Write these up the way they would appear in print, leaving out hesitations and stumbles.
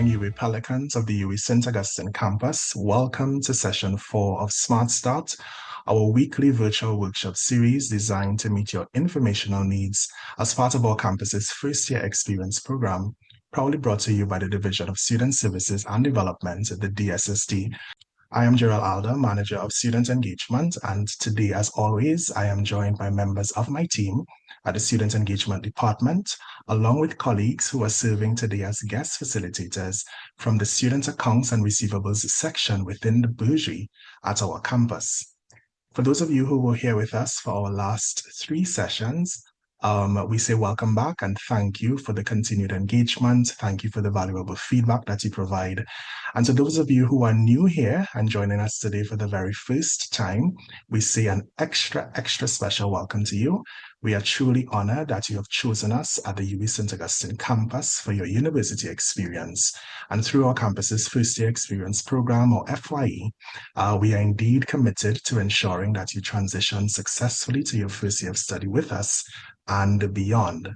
morning, UWI Pelicans of the UWI St. Augustine campus. Welcome to session 4 of Smart Start, our weekly virtual workshop series designed to meet your informational needs as part of our campus's first-year experience program, proudly brought to you by the Division of Student Services and Development, the DSSD. I am Gerald Alder, Manager of Student Engagement, and today, as always, I am joined by members of my team at the Student Engagement Department, along with colleagues who are serving today as guest facilitators from the Student Accounts and Receivables section within the Bursary at our campus. For those of you who were here with us for our last 3 sessions, we say welcome back and thank you for the continued engagement. Thank you for the valuable feedback that you provide. And to those of you who are new here and joining us today for the very first time, we say an extra special welcome to you. We are truly honored that you have chosen us at the UWI St. Augustine campus for your university experience. And through our campus's first year experience program, or FYE, we are indeed committed to ensuring that you transition successfully to your first year of study with us and beyond.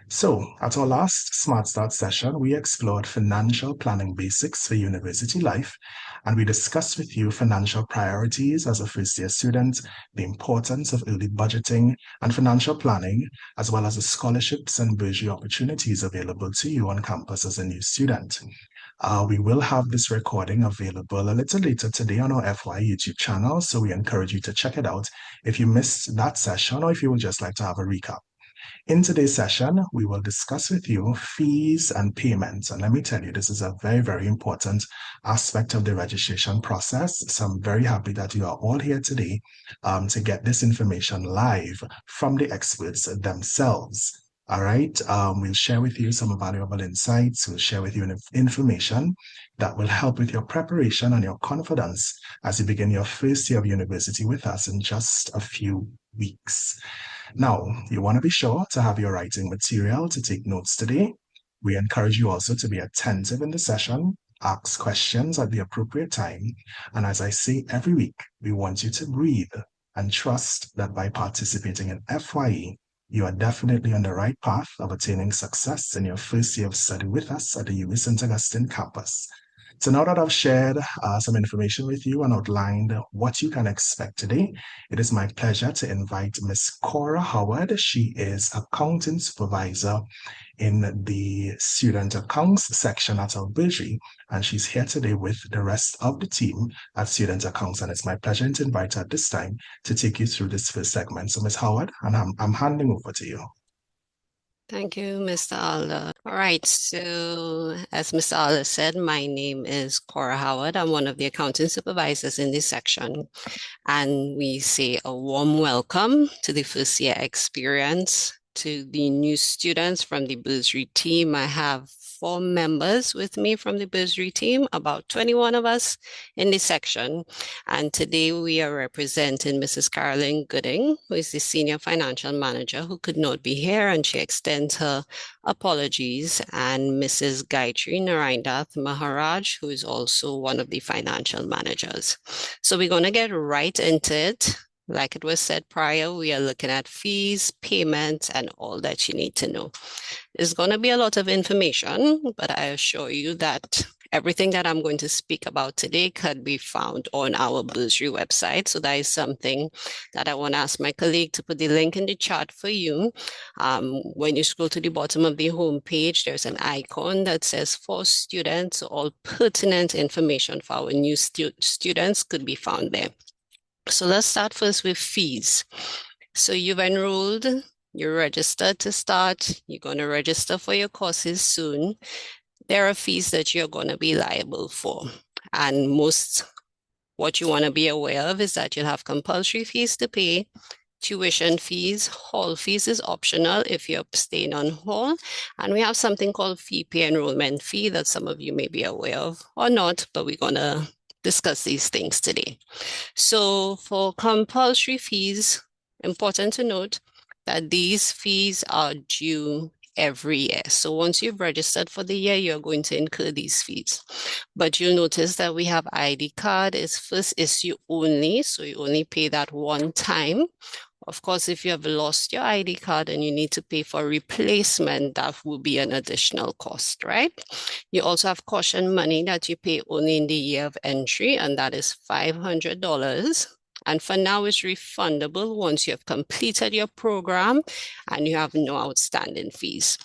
So, at our last Smart Start session, we explored financial planning basics for university life, and we discussed with you financial priorities as a first-year student, the importance of early budgeting and financial planning, as well as the scholarships and bursary opportunities available to you on campus as a new student. We will have this recording available a little later today on our FY YouTube channel, so we encourage you to check it out if you missed that session or if you would just like to have a recap. In today's session, we will discuss with you fees and payments. And let me tell you, this is a very, very important aspect of the registration process. So I'm very happy that you are all here today to get this information live from the experts themselves. All right, we'll share with you some valuable insights. We'll share with you information that will help with your preparation and your confidence as you begin your first year of university with us in just a few weeks. Now, you want to be sure to have your writing material to take notes today. We encourage you also to be attentive in the session, ask questions at the appropriate time. And as I say every week, we want you to breathe and trust that by participating in FYE, you are definitely on the right path of attaining success in your first year of study with us at the UWI St. Augustine campus. So now that I've shared some information with you and outlined what you can expect today, it is my pleasure to invite Ms. Cora Howard. She is Accounting Supervisor in the Student Accounts section at our Bursary, and she's here today with the rest of the team at Student Accounts, and it's my pleasure to invite her at this time to take you through this first segment. So Ms. Howard, and I'm handing over to you. Thank you, Mr. Alder. All right, so as Mr. Alder said, my name is Cora Howard. I'm one of the accounting supervisors in this section, and we say a warm welcome to the first year experience. To the new students from the Bursary team, I have 4 members with me from the Bursary team, about 21 of us in this section. And today we are representing Mrs. Carolyn Gooding, who is the Senior Financial Manager, who could not be here, and she extends her apologies, and Mrs. Gayatri Narindath Maharaj, who is also one of the financial managers. So we're going to get right into it. Like it was said prior, we are looking at fees, payments, and all that you need to know. There's going to be a lot of information, but I assure you that everything that I'm going to speak about today could be found on our Bursary website. So that is something that I want to ask my colleague to put the link in the chat for you. When you scroll to the bottom of the homepage, there's an icon that says for students. So all pertinent information for our new students could be found there. So let's start first with fees. So you've enrolled, you're registered to start, you're going to register for your courses soon. There are fees that you're going to be liable for. And what you want to be aware of is that you'll have compulsory fees to pay, tuition fees, hall fees is optional if you're staying on hall. And we have something called FeePay enrollment fee that some of you may be aware of or not, but we're going to discuss these things today. So for compulsory fees, important to note that these fees are due every year. So once you've registered for the year, you're going to incur these fees. But you'll notice that we have ID card is first issue only, so you only pay that one time. Of course, if you have lost your ID card and you need to pay for replacement, that will be an additional cost, right? You also have caution money that you pay only in the year of entry, and that is $500. And for now, it's refundable once you have completed your program and you have no outstanding fees.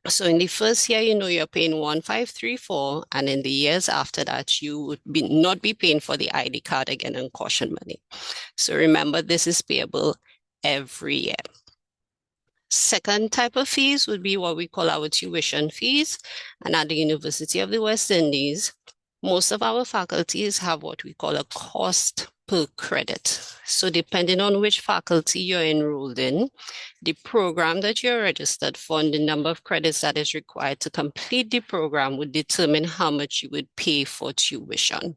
So in the first year, you're paying 1,534, and in the years after that, you would not be paying for the ID card again and caution money. So remember, this is payable every year. Second type of fees would be what we call our tuition fees. And at the University of the West Indies, most of our faculties have what we call a cost per credit. So depending on which faculty you're enrolled in, the program that you're registered for and the number of credits that is required to complete the program would determine how much you would pay for tuition.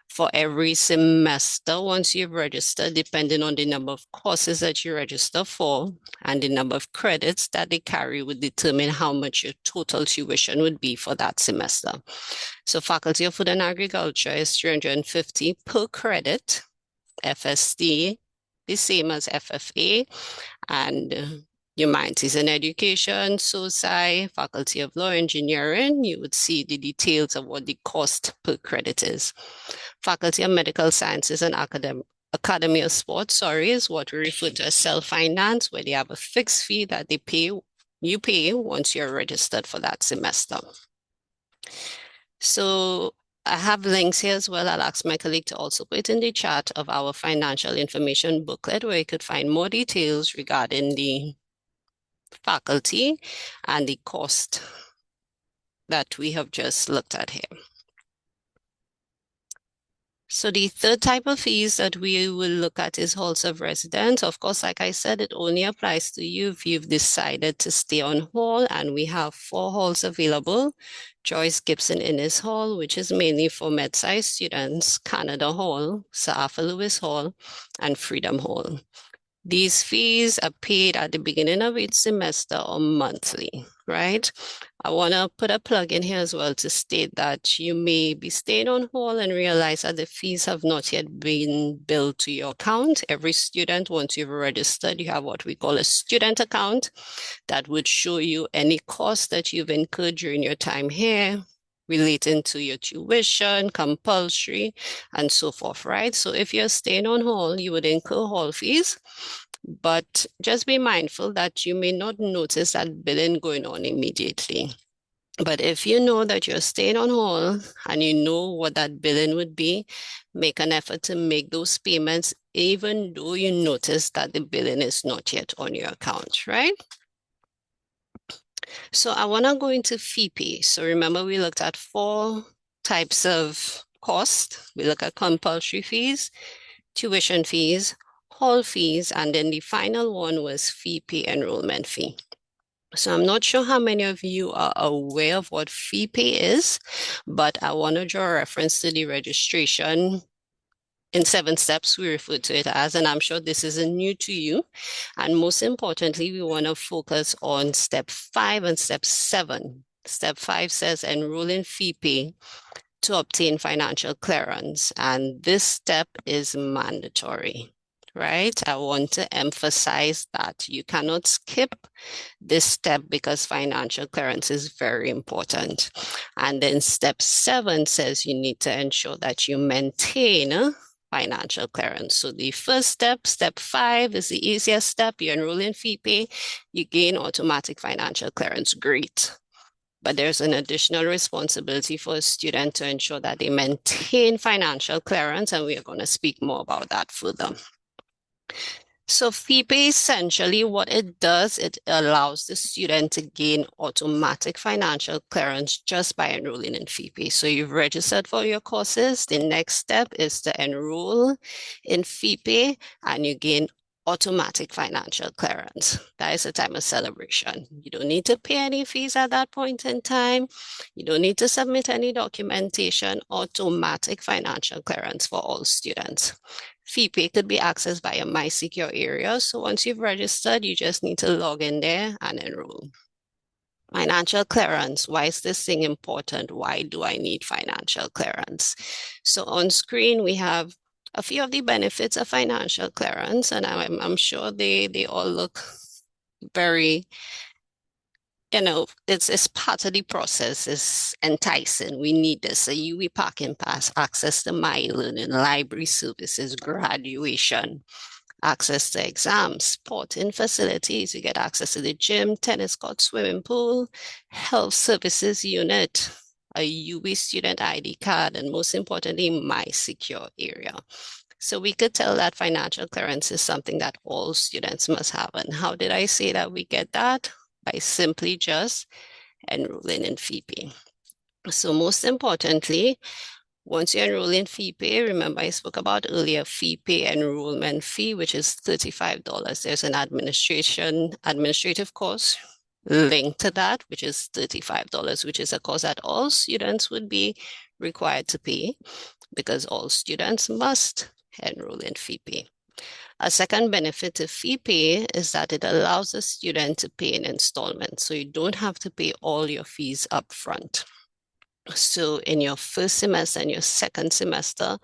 For every semester, once you've registered, depending on the number of courses that you register for and the number of credits that they carry would determine how much your total tuition would be for that semester. So Faculty of Food and Agriculture is $350 per credit, FST, the same as FFA, and Humanities and Education, SOCI, Faculty of Law, Engineering, you would see the details of what the cost per credit is. Faculty of Medical Sciences and Academy of Sports, is what we refer to as self-finance, where they have a fixed fee that you pay once you're registered for that semester. So I have links here as well. I'll ask my colleague to also put in the chat of our financial information booklet where you could find more details regarding the faculty and the cost that we have just looked at here. So the third type of fees that we will look at is halls of residence. Of course, like I said, it only applies to you if you've decided to stay on hall, and we have 4 halls available. Joyce Gibson Innes Hall, which is mainly for med-sci students, Canada Hall, Sir Arthur Lewis Hall, and Freedom Hall. These fees are paid at the beginning of each semester or monthly, right? I want to put a plug in here as well to state that you may be staying on hall and realize that the fees have not yet been billed to your account. Every student, once you've registered, you have what we call a student account that would show you any costs that you've incurred during your time here, relating to your tuition, compulsory, and so forth, right? So if you're staying on hall, you would incur hall fees, but just be mindful that you may not notice that billing going on immediately. But if you know that you're staying on hall and you know what that billing would be, make an effort to make those payments, even though you notice that the billing is not yet on your account, right? So I want to go into FeePay. So remember, we looked at 4 types of cost. We look at compulsory fees, tuition fees, hall fees, and then the final one was FeePay enrollment fee. So I'm not sure how many of you are aware of what FeePay is, but I want to draw reference to the registration. In 7 steps, we refer to it as, and I'm sure this isn't new to you. And most importantly, we want to focus on step 5 and step 7. Step 5 says enroll in FeePay to obtain financial clearance. And this step is mandatory, right? I want to emphasize that you cannot skip this step because financial clearance is very important. And then step 7 says you need to ensure that you maintain financial clearance. So the first step, step 5, is the easiest step. You enroll in FeePay, you gain automatic financial clearance. Great. But there's an additional responsibility for a student to ensure that they maintain financial clearance, and we are going to speak more about that further. So FeePay, essentially what it does, it allows the student to gain automatic financial clearance just by enrolling in FeePay. So you've registered for your courses. The next step is to enroll in FeePay and you gain automatic financial clearance. That is a time of celebration. You don't need to pay any fees at that point in time. You don't need to submit any documentation. Automatic financial clearance for all students. FeePay could be accessed by a MySecure area. So once you've registered, you just need to log in there and enroll. Financial clearance. Why is this thing important? Why do I need financial clearance? So on screen, we have a few of the benefits of financial clearance, and I'm sure they all look very, it's part of the process. It's enticing. We need this. A UE parking pass, access to my learning, library services, graduation, access to exams, sporting facilities. You get access to the gym, tennis court, swimming pool, health services unit, a UE student ID card, and most importantly, my secure area. So we could tell that financial clearance is something that all students must have. And how did I say that we get that? By simply just enrolling in FeePay. So most importantly, once you enroll in FeePay, remember I spoke about earlier FeePay enrollment fee, which is $35. There's an administrative cost linked to that, which is $35, which is a cost that all students would be required to pay because all students must enroll in FeePay. A second benefit of FeePay is that it allows a student to pay in installments, so you don't have to pay all your fees up front. So in your first semester and your second semester,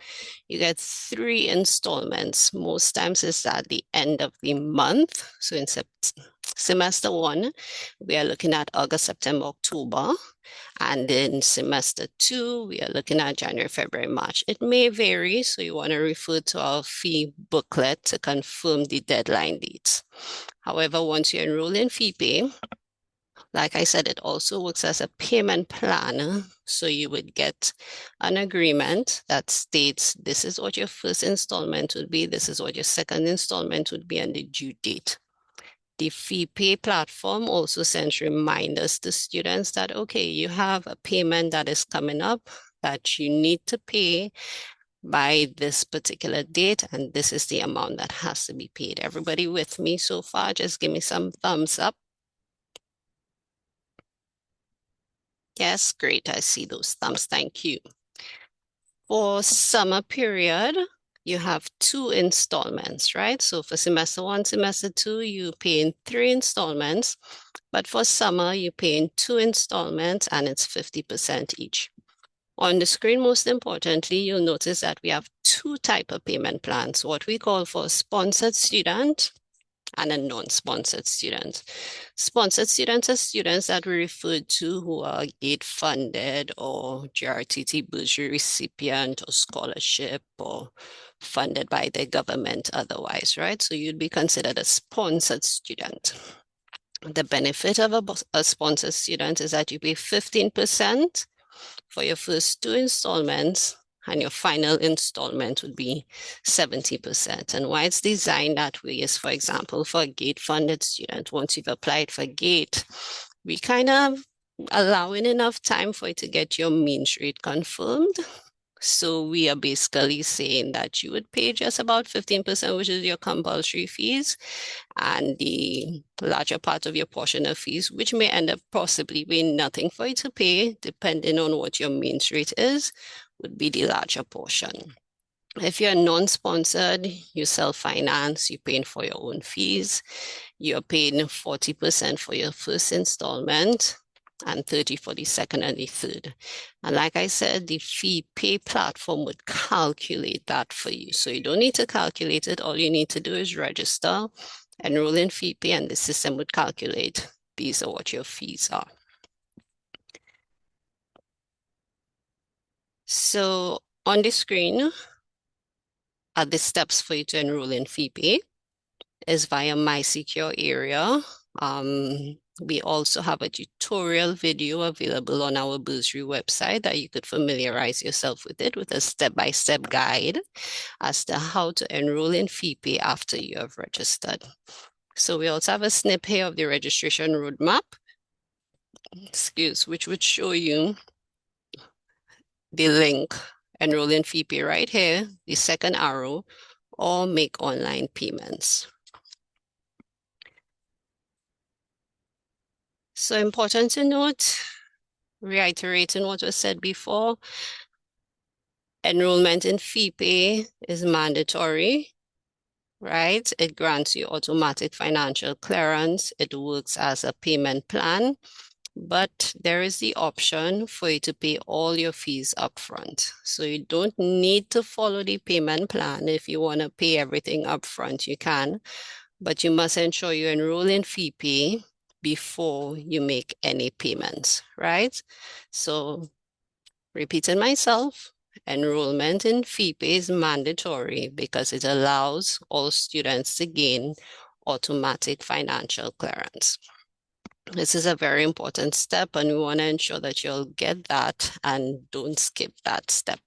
you get 3 installments. Most times it's at the end of the month. So in semester 1, we are looking at August, September, October. And in semester 2, we are looking at January, February, March. It may vary, so you want to refer to our fee booklet to confirm the deadline dates. However, once you enroll in FeePay, like I said, it also works as a payment plan. So you would get an agreement that states this is what your first installment would be, this is what your second installment would be, and the due date. The FeePay platform also sends reminders to students that, okay, you have a payment that is coming up that you need to pay by this particular date, and this is the amount that has to be paid. Everybody with me so far? Just give me some thumbs up. Yes, great. I see those thumbs. Thank you. For summer period, you have 2 installments, right? So for semester 1, semester 2, you pay in 3 installments, but for summer, you pay in 2 installments and it's 50% each. On the screen, most importantly, you'll notice that we have 2 types of payment plans, what we call for a sponsored student and a non-sponsored student. Sponsored students are students that we refer to who are gate funded or GRTT bursary recipient or scholarship or funded by the government otherwise, right? So you'd be considered a sponsored student. The benefit of a sponsored student is that you pay 15% for your first 2 installments, and your final installment would be 70%. And why it's designed that way is, for example, for a GATE-funded student, once you've applied for GATE, we kind of allowing enough time for you to get your means rate confirmed. So we are basically saying that you would pay just about 15%, which is your compulsory fees, and the larger part of your portion of fees, which may end up possibly being nothing for you to pay, depending on what your means rate is, would be the larger portion. If you're non-sponsored, you self-finance, you're paying for your own fees, you're paying 40% for your first installment, and 30 for the second and the third. And like I said, the FeePay platform would calculate that for you. So you don't need to calculate it. All you need to do is register, enroll in FeePay, and the system would calculate these are what your fees are. So on the screen are the steps for you to enroll in FeePay is via My Secure Area. We also have a tutorial video available on our Bursary website that you could familiarize yourself with it with a step-by-step guide as to how to enroll in FeePay after you have registered. So we also have a snip here of the registration roadmap, which would show you the link, enroll in FeePay right here, the second arrow, or make online payments. So important to note, reiterating what was said before, enrollment in FeePay is mandatory, right? It grants you automatic financial clearance. It works as a payment plan. but there is the option for you to pay all your fees upfront. So you don't need to follow the payment plan. If you want to pay everything upfront, you can, but you must ensure you enroll in FeePay before you make any payments, right? So repeating myself, enrollment in FeePay is mandatory because it allows all students to gain automatic financial clearance. This is a very important step, and we want to ensure that you'll get that and don't skip that step.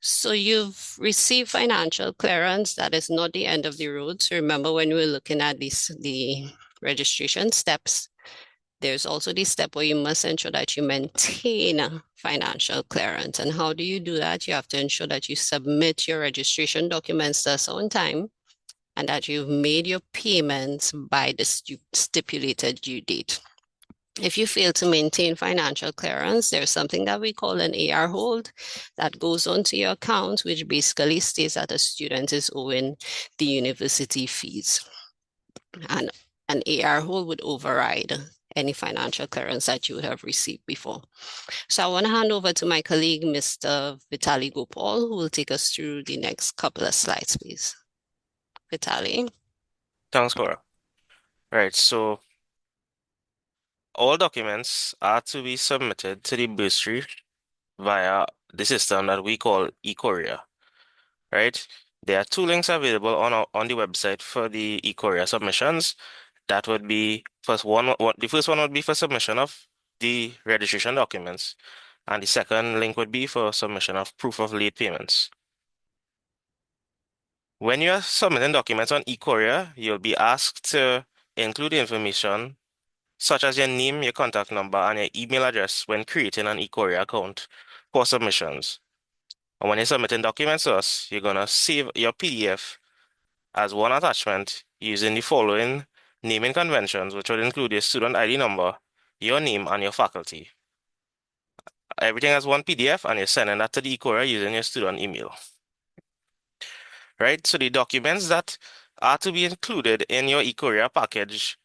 So you've received financial clearance. That is not the end of the road. So remember, when we were looking at the registration steps, there's also the step where you must ensure that you maintain financial clearance. And how do you do that? You have to ensure that you submit your registration documents to us on time and that you've made your payments by the stipulated due date. If you fail to maintain financial clearance, there's something that we call an AR hold that goes onto your account, which basically states that a student is owing the university fees. And an AR hold would override any financial clearance that you have received before. So I want to hand over to my colleague, Mr. Vitali Gopal, who will take us through the next couple of slides, please. Vitali. Thanks, Cora. Right, so all documents are to be submitted to the bursary via the system that we call eCourier, right? There are two links available on the website for the eCourier submissions. That would be the first one would be for submission of the registration documents, and the second link would be for submission of proof of late payments. When you are submitting documents on eCourier, you'll be asked to include information such as your name, your contact number, and your email address when creating an eCourier account for submissions. And when you're submitting documents to us, you're gonna save your PDF as one attachment using the following naming conventions, which would include your student ID number, your name, and your faculty. Everything as one PDF, and you're sending that to the eCourier using your student email. Right? So the documents that are to be included in your eCourier package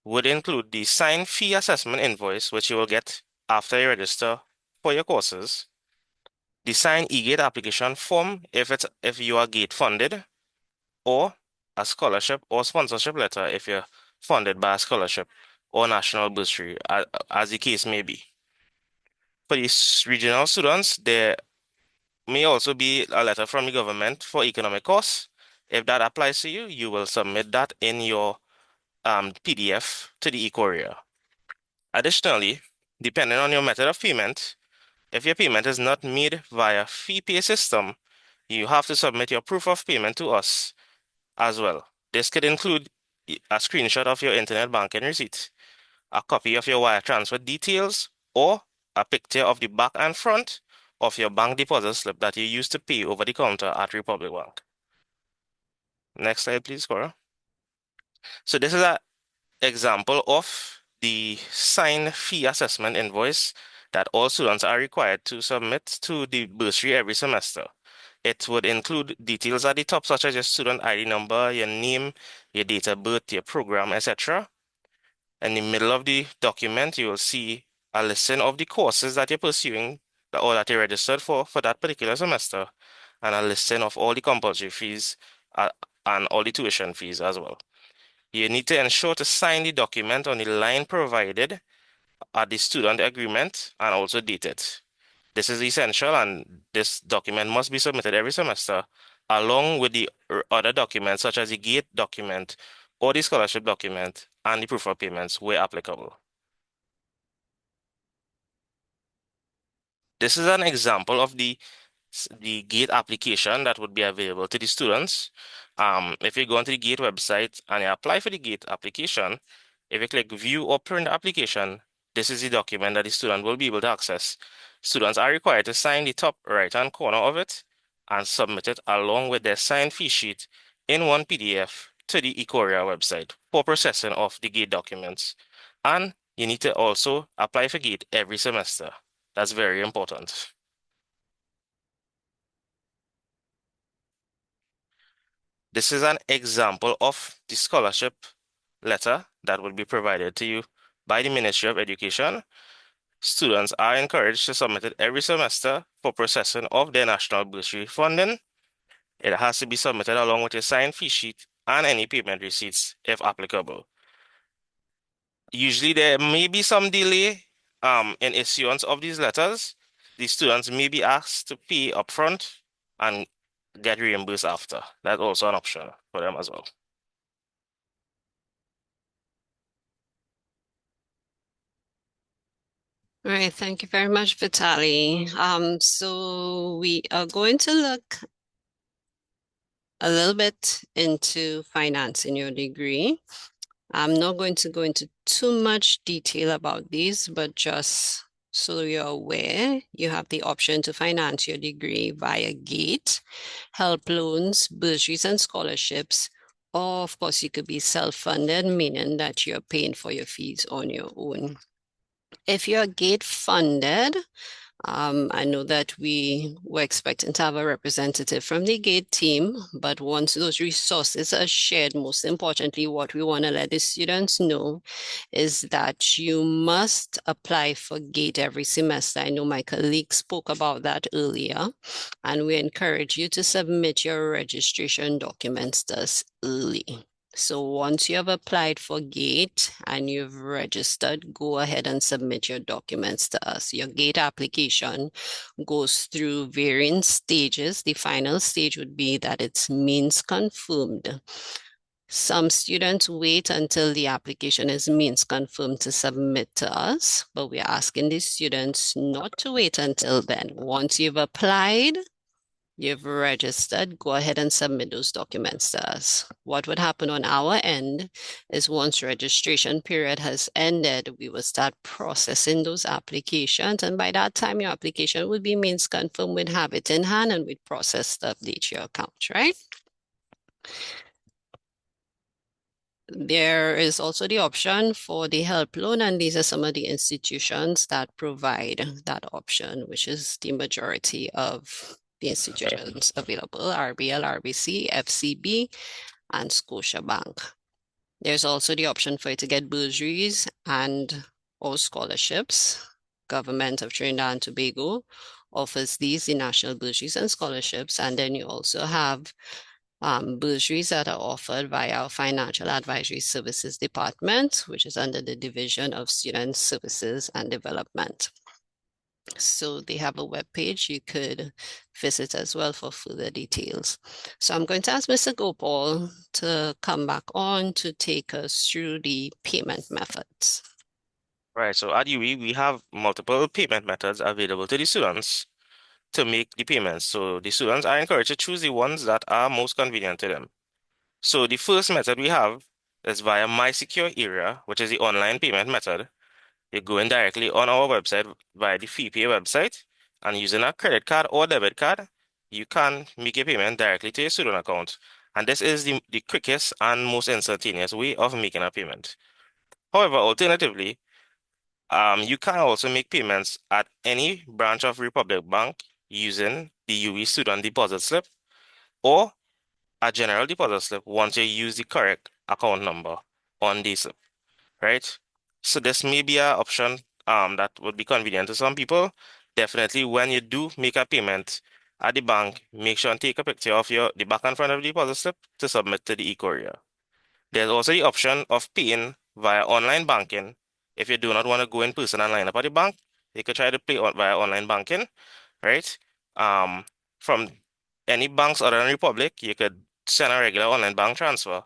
would include the signed fee assessment invoice, which you will get after you register for your courses, the signed e-gate application form if you are gate funded, or a scholarship or sponsorship letter if you're funded by a scholarship or national bursary, as the case may be. For these regional students, there may also be a letter from the government for economic costs. If that applies to you, you will submit that in your PDF to the eCourier. Additionally, depending on your method of payment, if your payment is not made via FeePay system, you have to submit your proof of payment to us as well. This could include a screenshot of your internet banking receipt, a copy of your wire transfer details, or a picture of the back and front of your bank deposit slip that you used to pay over the counter at Republic Bank. Next slide, please, Cora. So this is an example of the signed fee assessment invoice that all students are required to submit to the bursary every semester. It would include details at the top, such as your student ID number, your name, your date of birth, your program, etc. In the middle of the document, you will see a listing of the courses that you're pursuing or that you're registered for that particular semester, and a listing of all the compulsory fees and all the tuition fees as well. You need to ensure to sign the document on the line provided at the student agreement and also date it. This is essential, and this document must be submitted every semester along with the other documents such as the GATE document or the scholarship document and the proof of payments where applicable. This is an example of the GATE application that would be available to the students. If you go onto the GATE website and you apply for the GATE application, if you click view or print the application, this is the document that the student will be able to access. Students are required to sign the top right-hand corner of it and submit it along with their signed fee sheet in one PDF to the eCourier website for processing of the GATE documents. And you need to also apply for GATE every semester. That's very important. This is an example of the scholarship letter that will be provided to you by the Ministry of Education. Students are encouraged to submit it every semester for processing of their national bursary funding. It has to be submitted along with a signed fee sheet and any payment receipts if applicable. Usually there may be some delay in issuance of these letters. The students may be asked to pay upfront and get reimbursed after. That's also an option for them as well. All right, thank you very much, Vitali. So we are going to look a little bit into financing your degree. I'm not going to go into too much detail about these, but just so you're aware, you have the option to finance your degree via GATE, help loans, bursaries, and scholarships. Or, of course, you could be self-funded, meaning that you're paying for your fees on your own. If you're GATE funded, I know that we were expecting to have a representative from the GATE team, but once those resources are shared, most importantly, what we want to let the students know is that you must apply for GATE every semester. I know my colleague spoke about that earlier, and we encourage you to submit your registration documents to us early. So once you have applied for GATE and you've registered, go ahead and submit your documents to us. Your GATE application goes through varying stages. The final stage would be that it's means confirmed. Some students wait until the application is means confirmed to submit to us, but we're asking the students not to wait until then. Once you've applied, you've registered, go ahead and submit those documents to us. What would happen on our end is once registration period has ended, we will start processing those applications. And by that time, your application would be means confirmed, we'd have it in hand and we'd process to update your account, right? There is also the option for the help loan, and these are some of the institutions that provide that option, which is the majority of the institutions available: RBL, RBC, FCB, and Scotiabank. There's also the option for you to get bursaries and or scholarships. Government of Trinidad and Tobago offers these, the national bursaries and scholarships, and then you also have bursaries that are offered by our Financial Advisory Services Department, which is under the Division of Student Services and Development. So they have a web page you could visit as well for further details. So I'm going to ask Mr. Gopal to come back on to take us through the payment methods. Right, so at UWI, we have multiple payment methods available to the students to make the payments. So the students are encouraged to choose the ones that are most convenient to them. So the first method we have is via My Secure Area, which is the online payment method. You're going directly on our website via the FeePay website, and using a credit card or debit card, you can make a payment directly to your student account. And this is the quickest and most instantaneous way of making a payment. However, alternatively, you can also make payments at any branch of Republic Bank using the UWI student deposit slip or a general deposit slip once you use the correct account number on the slip, right? So this may be an option that would be convenient to some people. Definitely, when you do make a payment at the bank, make sure and take a picture of the back and front of the deposit slip to submit to the e-courier. There's also the option of paying via online banking. If you do not want to go in person and line up at the bank, you could try to pay via online banking, right? From any banks other than Republic, you could send a regular online bank transfer.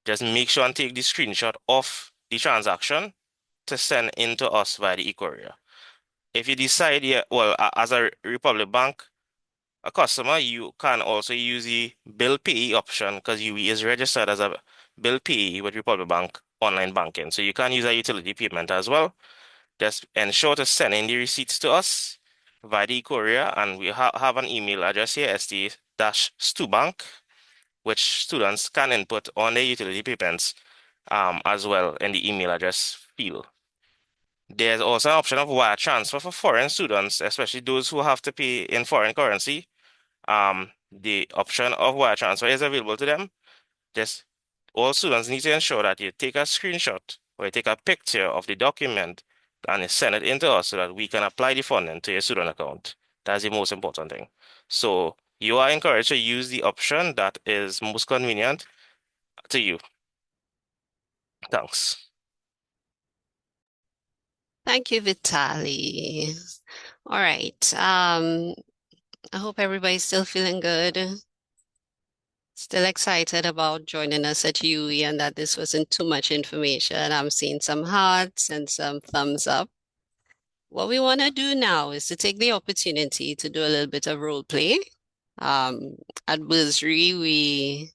Just make sure and take the screenshot of the transaction to send in to us via the e-courier. If you decide, yeah, well, as a Republic Bank a customer, you can also use the bill pay option because UWI is registered as a bill pay with Republic Bank online banking. So you can use a utility payment as well. Just ensure to send in the receipts to us via the courier, and we have an email address here, st-stubank, which students can input on their utility payments as well in the email address field. There's also an option of wire transfer for foreign students, especially those who have to pay in foreign currency. The option of wire transfer is available to them. Just all students need to ensure that you take a screenshot or you take a picture of the document and you send it in to us so that we can apply the funding to your student account. That's the most important thing. So you are encouraged to use the option that is most convenient to you. Thanks. Thank you, Vitali. All right. I hope everybody's still feeling good. Still excited about joining us at UE and that this wasn't too much information. I'm seeing some hearts and some thumbs up. What we want to do now is to take the opportunity to do a little bit of role play. At Bursary, we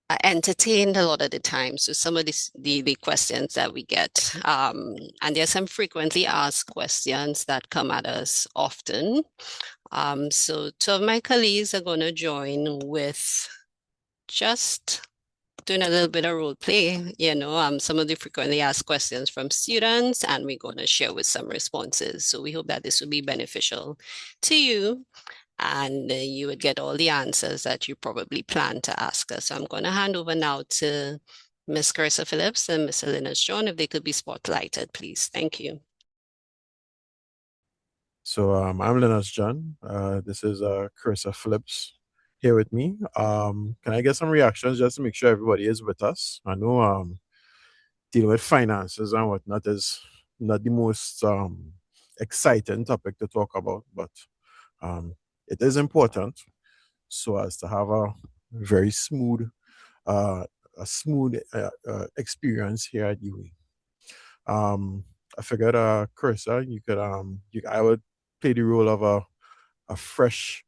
are entertained a lot of the time. So some of the questions that we get, and there's some frequently asked questions that come at us often. So two of my colleagues are going to join with just doing a little bit of role play, some of the frequently asked questions from students, and we're going to share with some responses. So we hope that this will be beneficial to you and you would get all the answers that you probably plan to ask us. So I'm going to hand over now to Ms. Carissa Phillips and Ms. Elena John, if they could be spotlighted, please. Thank you. So I'm Leonard John. This is Carissa Phillips here with me. Can I get some reactions just to make sure everybody is with us? I know dealing with finances and whatnot is not the most exciting topic to talk about, but it is important so as to have a very smooth, experience here at UE. I figured, Carissa, I would play the role of a fresh,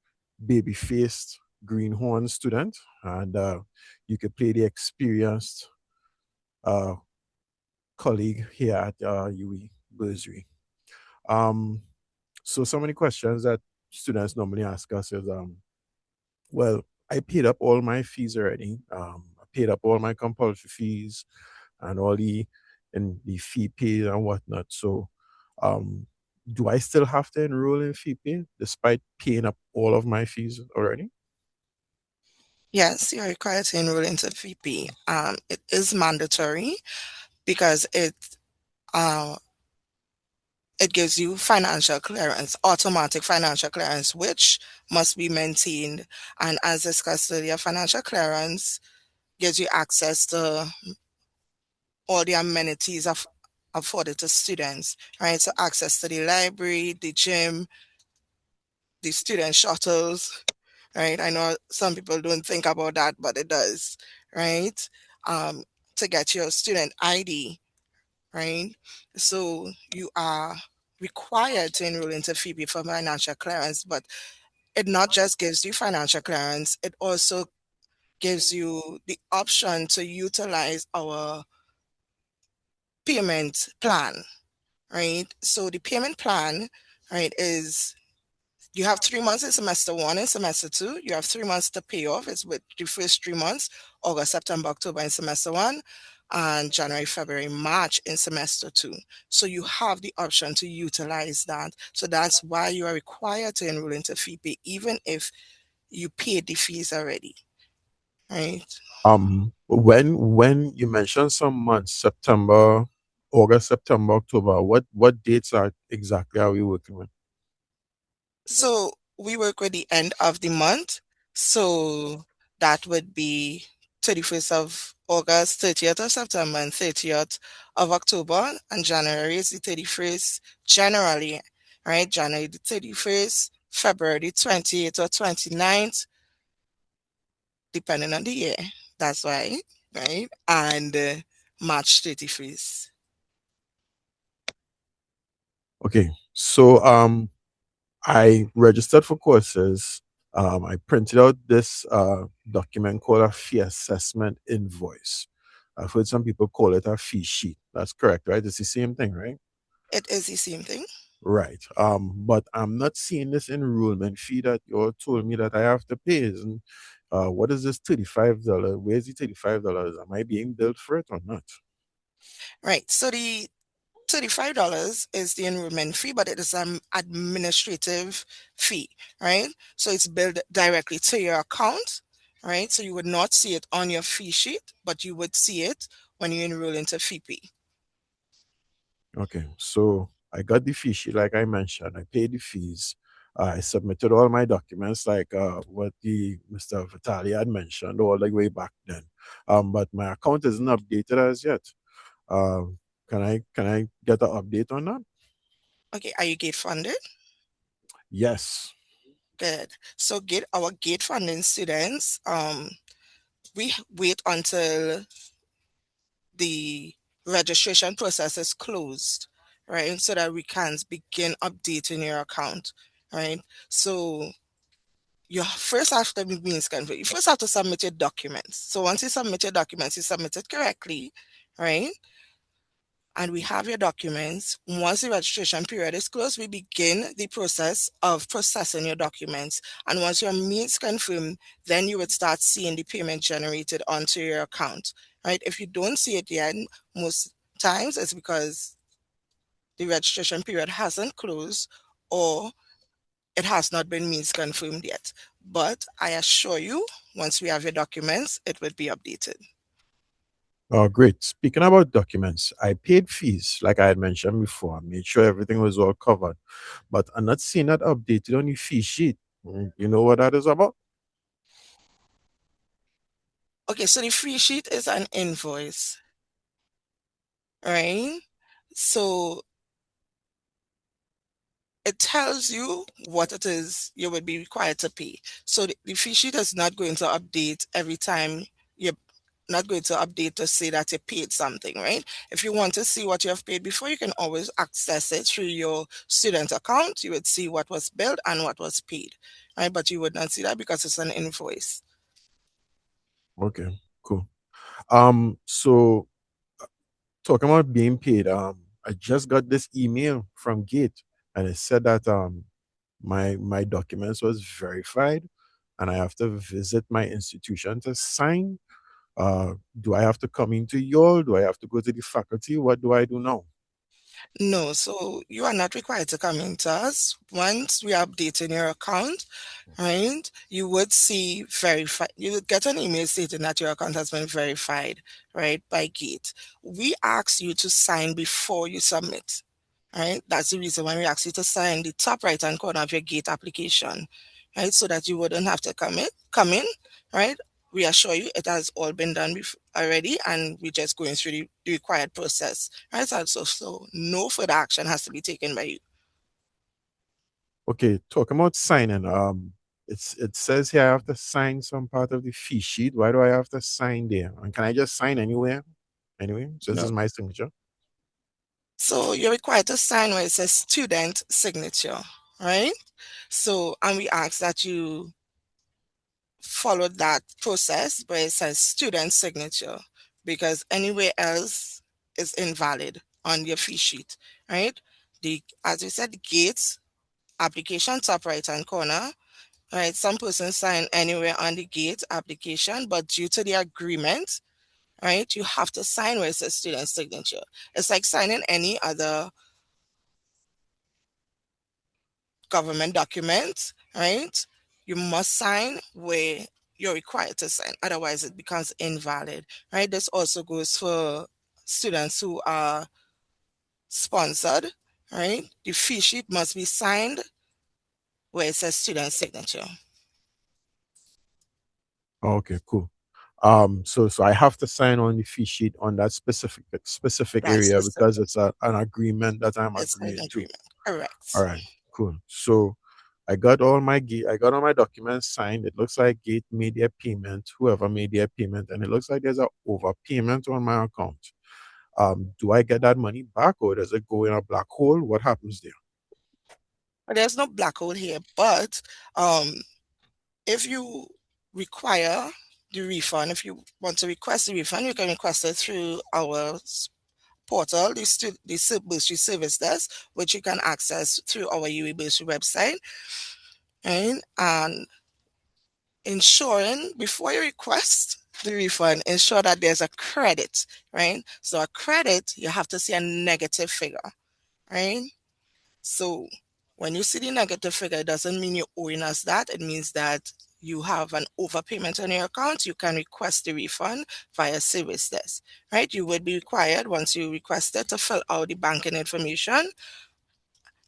baby-faced greenhorn student, and you could play the experienced colleague here at UE Bursary. So some of the questions that students normally ask us is, well, I paid up all my fees already. I paid up all my compulsory fees and all the FeePay and whatnot. So do I still have to enroll in FeePay despite paying up all of my fees already? Yes, you're required to enroll into FeePay. It is mandatory because it gives you financial clearance, automatic financial clearance, which must be maintained. And as discussed earlier, financial clearance gives you access to all the amenities afforded to students, right? So access to the library, the gym, the student shuttles, right? I know some people don't think about that, but it does, right? To get your student ID, right? So you are required to enroll into FeePay for financial clearance, but it not just gives you financial clearance, it also gives you the option to utilize our payment plan, right? So the payment plan, right, is you have 3 months in semester 1 and semester 2. You have 3 months to pay off. It's with the first 3 months, August, September, October in semester 1, and January, February, March in semester 2. So you have the option to utilize that. So that's why you are required to enroll into FeePay, even if you paid the fees already, right? When you mentioned some months, September, August, September, October, what dates exactly are we working with? So we work with the end of the month. So that would be 31st of August, 30th of September, and 30th of October. And January is the 31st, generally, right? January the 31st, February the 28th or 29th, depending on the year. That's why, right? And March 31st. Okay, so I registered for courses. I printed out this document called a fee assessment invoice. I've heard some people call it a fee sheet. That's correct, right? It's the same thing, right? It is the same thing. Right. But I'm not seeing this enrollment fee that you told me that I have to pay. And what is this $35? Where's the $35? Am I being billed for it or not? Right. So the $35 is the enrollment fee, but it is an administrative fee, right? So it's billed directly to your account, right? So you would not see it on your fee sheet, but you would see it when you enroll into FeePay. Okay, so I got the fee sheet, like I mentioned. I paid the fees. I submitted all my documents, like what the Mr. Vitali had mentioned all the way back then. But my account isn't updated as yet. Um, can I get an update on that? Okay, are you gate funded? Yes. Good. So our gate funding students, we wait until the registration process is closed, right? So that we can begin updating your account, right? So you first have to be means confirmed. You first have to submit your documents. So once you submit your documents, you submit it correctly, right? And we have your documents. Once the registration period is closed, we begin the process of processing your documents. And once your means confirmed, then you would start seeing the payment generated onto your account, right? If you don't see it yet, most times it's because the registration period hasn't closed or it has not been means confirmed yet. But I assure you, once we have your documents, it would be updated. Oh, great. Speaking about documents, I paid fees, like I had mentioned before. I made sure everything was all covered. But I'm not seeing that updated on the fee sheet. You know what that is about? Okay, so the free sheet is an invoice, right? So it tells you what it is you would be required to pay. So the fee sheet is not going to update every time. You're not going to update to say that you paid something, right? If you want to see what you have paid before, you can always access it through your student account. You would see what was billed and what was paid, right? But you would not see that because it's an invoice. Okay, cool. So talking about being paid, I just got this email from Gate, and it said that my documents was verified, and I have to visit my institution to sign. Do I have to come into y'all? Do I have to go to the faculty? What do I do now? No, so you are not required to come into us. Once we are updating your account, right, you would see verified, you would get an email stating that your account has been verified, right, by Gate. We ask you to sign before you submit, right? That's the reason why we ask you to sign the top right-hand corner of your Gate application, right, so that you wouldn't have to come in, right? We assure you it has all been done already, and we're just going through the required process, right? So no further action has to be taken by you. Okay, talking about signing, it says here I have to sign some part of the fee sheet. Why do I have to sign there? And can I just sign anywhere? Anyway, so this No. is my signature. So you're required to sign where it says student signature, right? So, and we ask that you follow that process where it says student signature, because anywhere else is invalid on your fee sheet, right? As we said, the Gate application top right hand corner, right? Some persons sign anywhere on the Gate application, but due to the agreement, right, you have to sign where it says student signature. It's like signing any other government document, right? You must sign where you're required to sign, otherwise it becomes invalid, right? This also goes for students who are sponsored, right? The fee sheet must be signed where it says student signature. Okay, cool. So I have to sign on the fee sheet on that specific That's area the because it's an agreement that I'm it's an agreeing to. agreement. Correct. All right, cool. So I got all my documents signed. It looks like Gate made their payment, whoever made their payment, and it looks like there's a overpayment on my account. Do I get that money back or does it go in a black hole? What happens there? There's no black hole here, but um, if you require the refund, if you want to request the refund, you can request it through our portal, the Bursary Service Desk, which you can access through our UE Bursary website. Right? And ensuring before you request the refund, ensure that there's a credit, right? So a credit, you have to see a negative figure, right? So when you see the negative figure, it doesn't mean you're owing us that. It means that you have an overpayment on your account, you can request the refund via service desk, right? You would be required, once you request it, to fill out the banking information,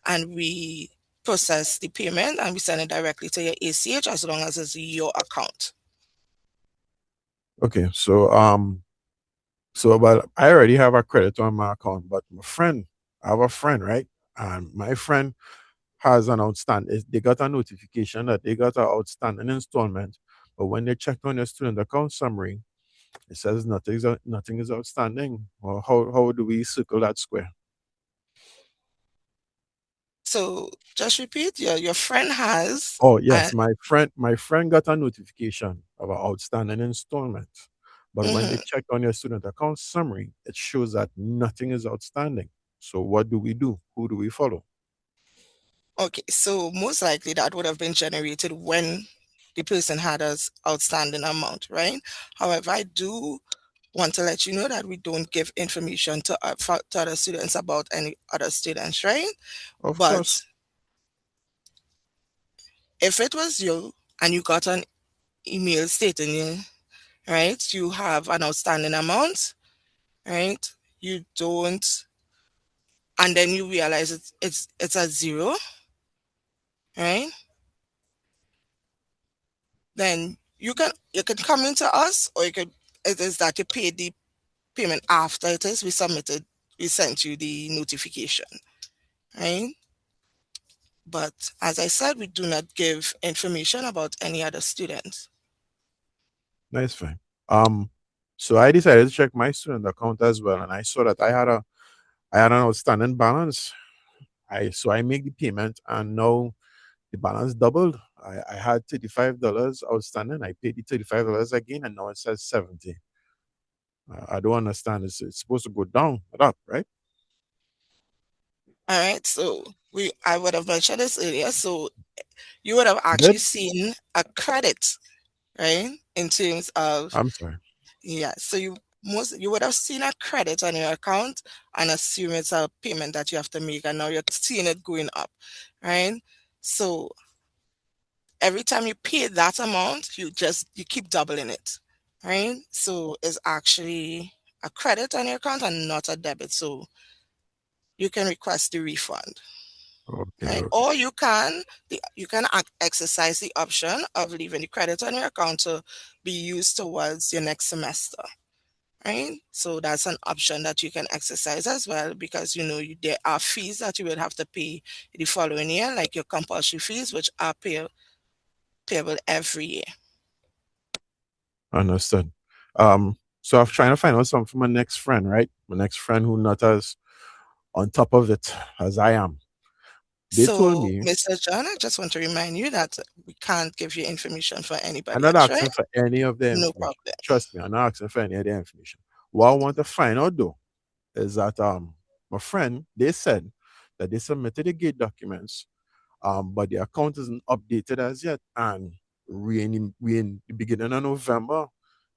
and we process the payment and we send it directly to your ACH as long as it's your account. Okay, so well, I already have a credit on my account, but I have a friend, right? And my friend has an outstanding. They got a notification that they got an outstanding installment, but when they checked on their student account summary, it says nothing is outstanding. Well, how do we circle that square? So just repeat, your friend has, Oh yes, my friend got a notification of an outstanding installment, but when they check on your student account summary, it shows that nothing is outstanding. So what do we do? Who do we follow? okay, so most likely that would have been generated when the person had an outstanding amount, right? However, I do want to let you know that we don't give information to other students about any other students, right? Of But course. if it was you and you got an email stating you, right, you have an outstanding amount, right? You don't, and then you realize it's a zero, right? Then you can come into us, or it is that you pay the payment after it is we sent you the notification, right? But as I said, we do not give information about any other students. Nice, fine. So I decided to check my student account as well, and I saw that I had an outstanding balance. I make the payment, and now the balance doubled. I had $35 outstanding. I paid the $35 again, and now it says 70. I don't understand. It's supposed to go down, not up, right? All right, so I would have mentioned this earlier. So you would have actually Did? seen a credit, right? In terms of, I'm sorry. yeah. So you would have seen a credit on your account and assume it's a payment that you have to make, and now you're seeing it going up, right? So every time you pay that amount, you keep doubling it, right? So it's actually a credit on your account and not a debit. So you can request the refund, Okay, right? okay. Or you can exercise the option of leaving the credit on your account to be used towards your next semester, right? So that's an option that you can exercise as well, because there are fees that you will have to pay the following year, like your compulsory fees, which are payable every year. Understood. So I'm trying to find out something from my next friend, right? My next friend who not as on top of it as I am. They told So, me, Mr. John, I just want to remind you that we can't give you information for I'm anybody not else, right? asking for any of the No information. problem. Trust me, I'm not asking for any of the information. What I want to find out though is that my friend, they said that they submitted the gate documents, but the account isn't updated as yet. And we in the beginning of November,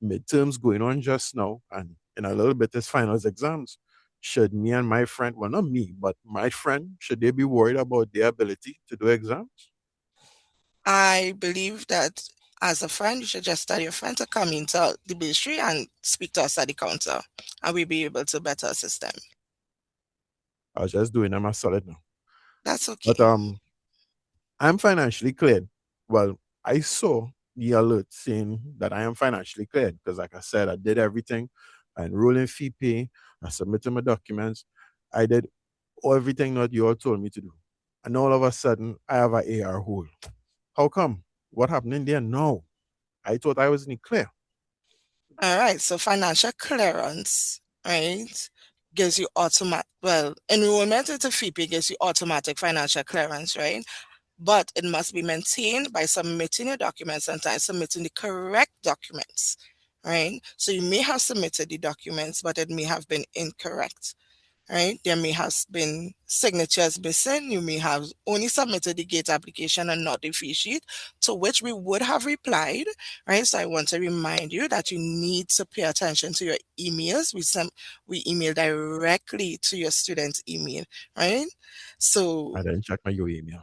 midterms going on just now, and in a little bit is finals exams. Should me and my friend, well, not me, but my friend, should they be worried about their ability to do exams? I believe that as a friend, you should just tell your friend to come into the bursary and speak to us at the counter, and we'll be able to better assist them. I was just doing them a solid now. That's okay. But I'm financially cleared. Well, I saw the alert saying that I am financially cleared because, like I said, I did everything. I enrolled in FeePay. I submitted my documents. I did everything that you all told me to do. And all of a sudden, I have an AR hole. How come? What happened in there? No. I thought I was in the clear. All right. So financial clearance, right, gives you enrollment into FeePay gives you automatic financial clearance, right? But it must be maintained by submitting your documents and submitting the correct documents, right? So you may have submitted the documents, but it may have been incorrect, right? There may have been signatures missing. You may have only submitted the gate application and not the fee sheet, to which we would have replied, right? So I want to remind you that you need to pay attention to your emails. We email directly to your student's email, right? So I didn't check my email.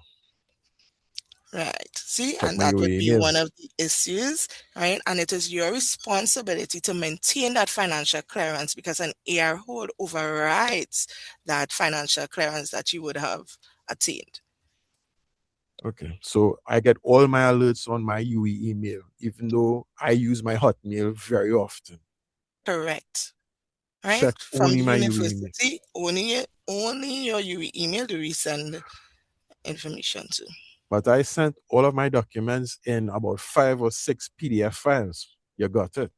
Right. See, Check and my that would UE be one emails. of the issues, right? And it is your responsibility to maintain that financial clearance because an AR hold overrides that financial clearance that you would have attained. Okay, so I get all my alerts on my UE email, even though I use my Hotmail very often. Correct. Right? Check From only the my UE email. university, only your UE email do we send information to. But I sent all of my documents in about 5 or 6 PDF files. You got it?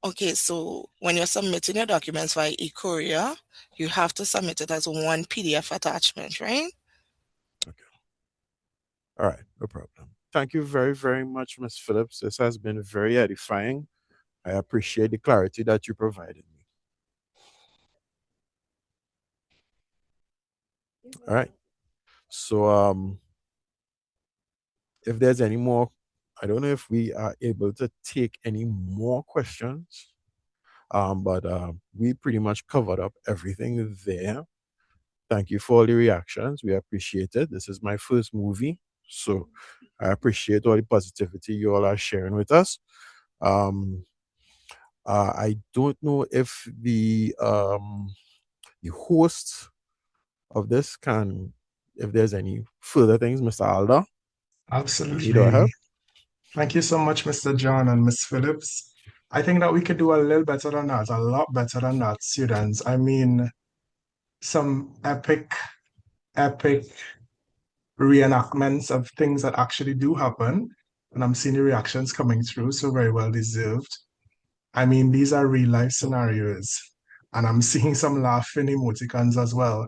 Okay, so when you're submitting your documents via e-courier, you have to submit it as one PDF attachment, right? Okay. All right, no problem. Thank you very, very much, Ms. Phillips. This has been very edifying. I appreciate the clarity that you provided me. All right. So if there's any more, I don't know if we are able to take any more questions. But we pretty much covered up everything there. Thank you for all the reactions. We appreciate it. This is my first movie, so I appreciate all the positivity you all are sharing with us. I don't know if the host of this can, if there's any further things, Mr. Alda, you need our Absolutely. help. Thank you so much, Mr. John and Miss Phillips. I think that we could do a little better than that, a lot better than that, students. I mean, some epic reenactments of things that actually do happen. And I'm seeing the reactions coming through, so very well deserved. I mean, these are real life scenarios. And I'm seeing some laughing emoticons as well,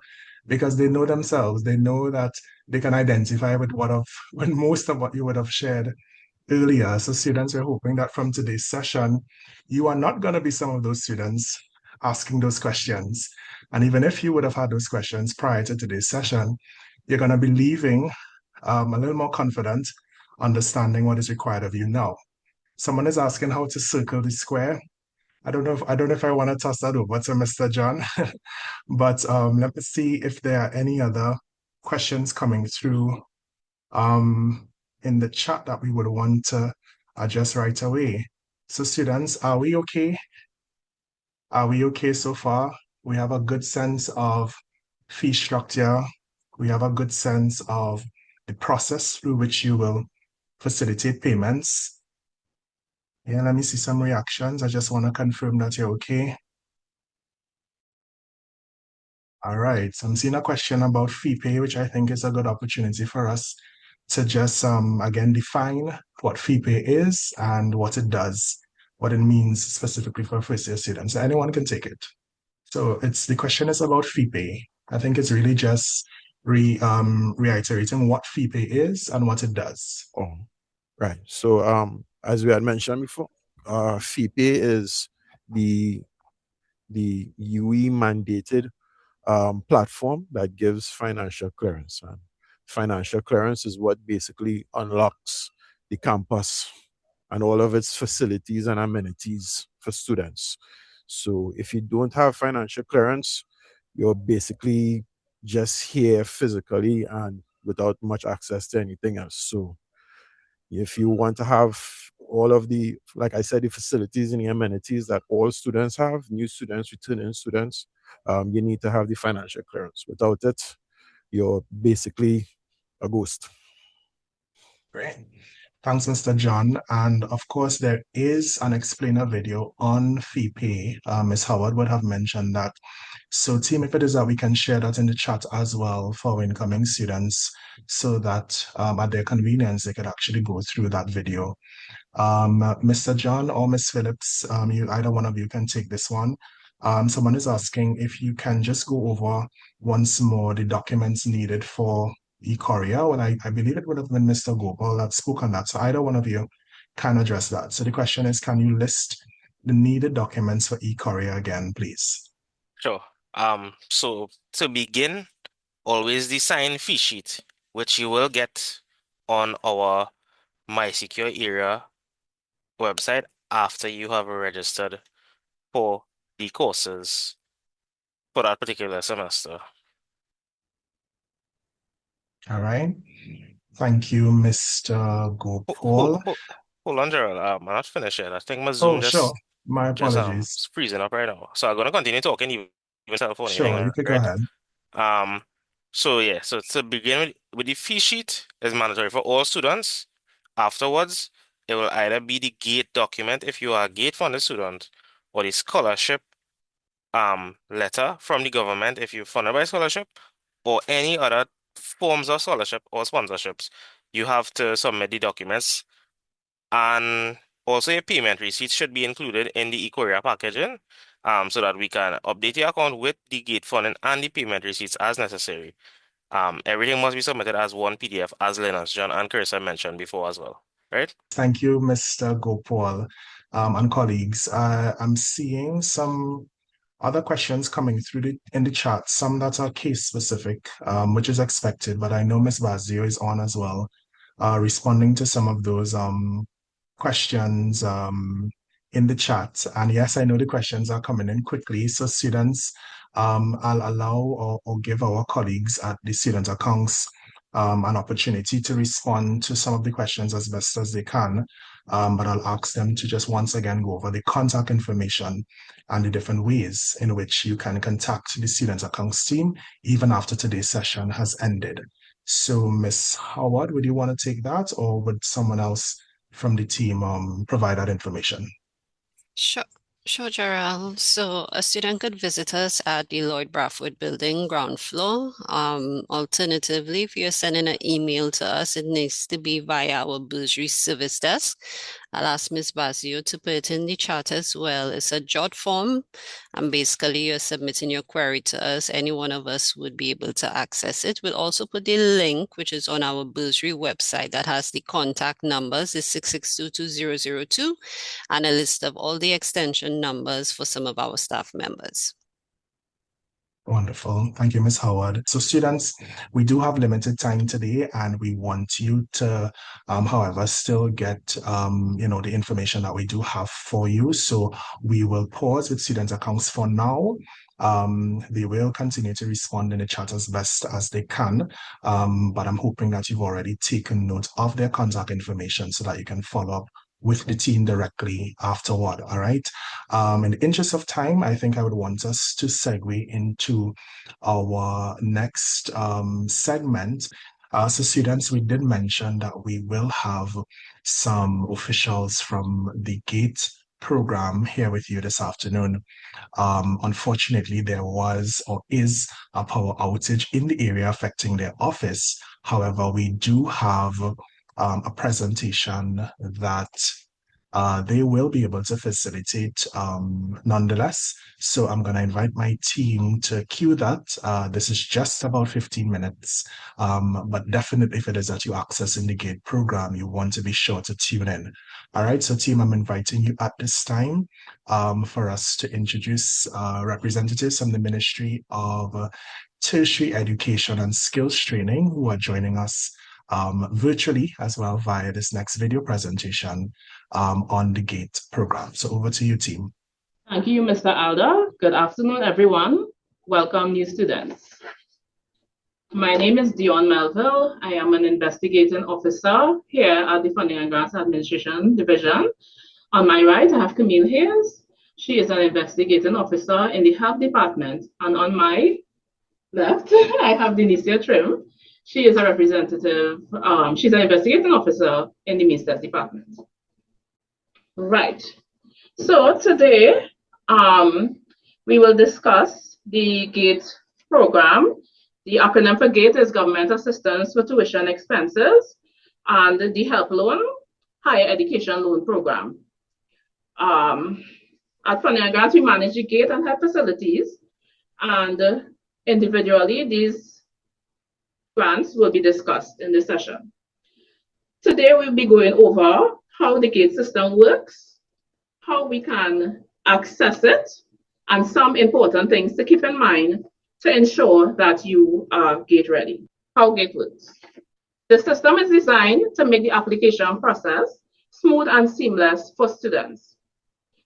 because they know themselves. They know that they can identify with with most of what you would have shared earlier. So students, we're hoping that from today's session, you are not going to be some of those students asking those questions. And even if you would have had those questions prior to today's session, you're going to be leaving a little more confident, understanding what is required of you now. Someone is asking how to circle the square. I don't know if I want to toss that over to Mr. John, but let me see if there are any other questions coming through in the chat that we would want to address right away. So students, are we okay? Are we okay so far? We have a good sense of fee structure. We have a good sense of the process through which you will facilitate payments. Yeah, let me see some reactions. I just want to confirm that you're okay. All right, so I'm seeing a question about FeePay, which I think is a good opportunity for us to just again define what FeePay is and what it does, what it means specifically for first-year students. So anyone can take it. So the question is about FeePay. I think it's really just reiterating what FeePay is and what it does. Oh, right. So as we had mentioned before, FeePay is the UE mandated platform that gives financial clearance. And financial clearance is what basically unlocks the campus and all of its facilities and amenities for students. So if you don't have financial clearance, you're basically just here physically and without much access to anything else. So if you want to have all of the, like I said, the facilities and the amenities that all students have, new students, returning students, you need to have the financial clearance. Without it, you're basically a ghost. Great. Thanks, Mr. John. And of course, there is an explainer video on FeePay. Ms. Howard would have mentioned that. So team, if it is that we can share that in the chat as well for incoming students so that at their convenience, they could actually go through that video. Mr. John or Ms. Phillips, either one of you can take this one. Someone is asking if you can just go over once more the documents needed for e-courier. Well, I believe it would have been Mr. Gopal that spoke on that. So either one of you can address that. So the question is, can you list the needed documents for e-courier again, please? Sure. So to begin, always the sign fee sheet, which you will get on our MySecure area website after you have registered for the courses for that particular semester. All right. Thank you, Mr. Gopal. Hold on, Gerald. I'm not finished yet. I think my Oh, Zoom sure. just My apologies. is freezing up right now. So I'm gonna continue talking even cell phone. Hang Sure, you on, could go right? ahead. So yeah, so to begin with the fee sheet is mandatory for all students. Afterwards, it will either be the GATE document if you are a GATE funded student, or the scholarship letter from the government if you're funded by scholarship, or any other forms of scholarship or sponsorships. You have to submit the documents, and also your payment receipts should be included in the e-courier packaging, so that we can update your account with the GATE funding and the payment receipts as necessary. Everything must be submitted as one PDF, as Linus, John, and Carissa mentioned before as well, right? Thank you, Mr. Gopal, and colleagues. I'm seeing some other questions coming through in the chat, some that are case specific, which is expected, but I know Ms. Bazio is on as well, responding to some of those questions in the chat. And yes, I know the questions are coming in quickly. So students, I'll allow or give our colleagues at the student accounts an opportunity to respond to some of the questions as best as they can. But I'll ask them to just once again go over the contact information and the different ways in which you can contact the student accounts team even after today's session has ended. So Ms. Howard, would you want to take that, or would someone else from the team provide that information? Sure, Gerald. So a student could visit us at the Lloyd Brafford building, ground floor. Alternatively, if you're sending an email to us, it needs to be via our Bursary service desk. I'll ask Ms. Bazio to put it in the chat as well. It's a jot form, and basically you're submitting your query to us. Any one of us would be able to access it. We'll also put the link, which is on our Bursary website, that has the contact numbers, is 6622002, and a list of all the extension numbers for some of our staff members. Wonderful. Thank you, Ms. Howard. So students, we do have limited time today, and we want you to, however, still get, the information that we do have for you. So we will pause with student accounts for now. They will continue to respond in the chat as best as they can, but I'm hoping that you've already taken note of their contact information so that you can follow up with the team directly afterward, all right? In the interest of time, I think I would want us to segue into our next segment. So students, we did mention that we will have some officials from the GATE program here with you this afternoon. Unfortunately, there was or is a power outage in the area affecting their office. However, we do have a presentation that they will be able to facilitate nonetheless. So I'm going to invite my team to cue that. This is just about 15 minutes, but definitely if it is that you access in the GATE program, you want to be sure to tune in. All right, so team, I'm inviting you at this time for us to introduce representatives from the Ministry of Tertiary Education and Skills Training who are joining us virtually as well via this next video presentation on the GATE program. So over to you, team. Thank you, Mr. Alda. Good afternoon, everyone. Welcome, new students. My name is Dion Melville. I am an investigating officer here at the Funding and Grants Administration Division. On my right, I have Camille Hayes. She is an investigating officer in the Health Department. And on my left, I have Denicia Trim. She is a representative, she's an investigating officer in the Ministers Department. Right. So today, we will discuss the GATE program. The acronym for GATE is Government Assistance for Tuition Expenses, and the Help Loan Higher Education Loan Program. At Funding and Grants, we manage the GATE and HELP facilities, and individually, these grants will be discussed in this session. Today, we'll be going over how the GATE system works, how we can access it, and some important things to keep in mind to ensure that you are GATE ready. How GATE works. The system is designed to make the application process smooth and seamless for students,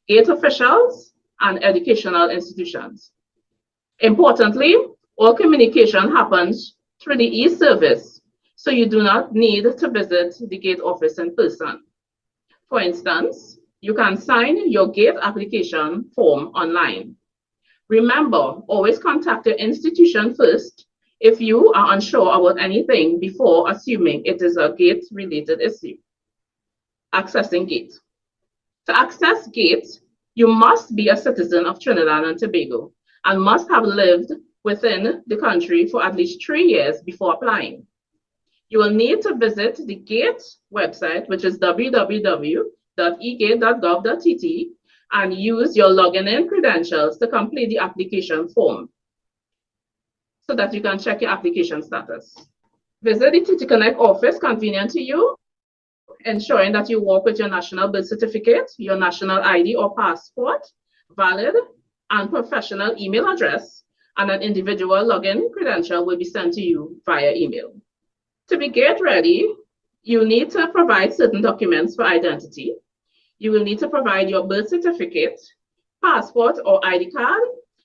GATE officials, and educational institutions. Importantly, all communication happens through the e-service, so you do not need to visit the GATE office in person. For instance, you can sign your GATE application form online. Remember, always contact your institution first if you are unsure about anything before assuming it is a GATE-related issue. Accessing GATE. To access GATE, you must be a citizen of Trinidad and Tobago and must have lived within the country for at least 3 years before applying. You will need to visit the GATE website, which is www.egate.gov.tt, and use your login in credentials to complete the application form so that you can check your application status. Visit the TT Connect office convenient to you, ensuring that you walk with your national birth certificate, your national ID or passport, valid and professional email address, and an individual login credential will be sent to you via email. To be GATE ready, you need to provide certain documents for identity. You will need to provide your birth certificate, passport or ID card,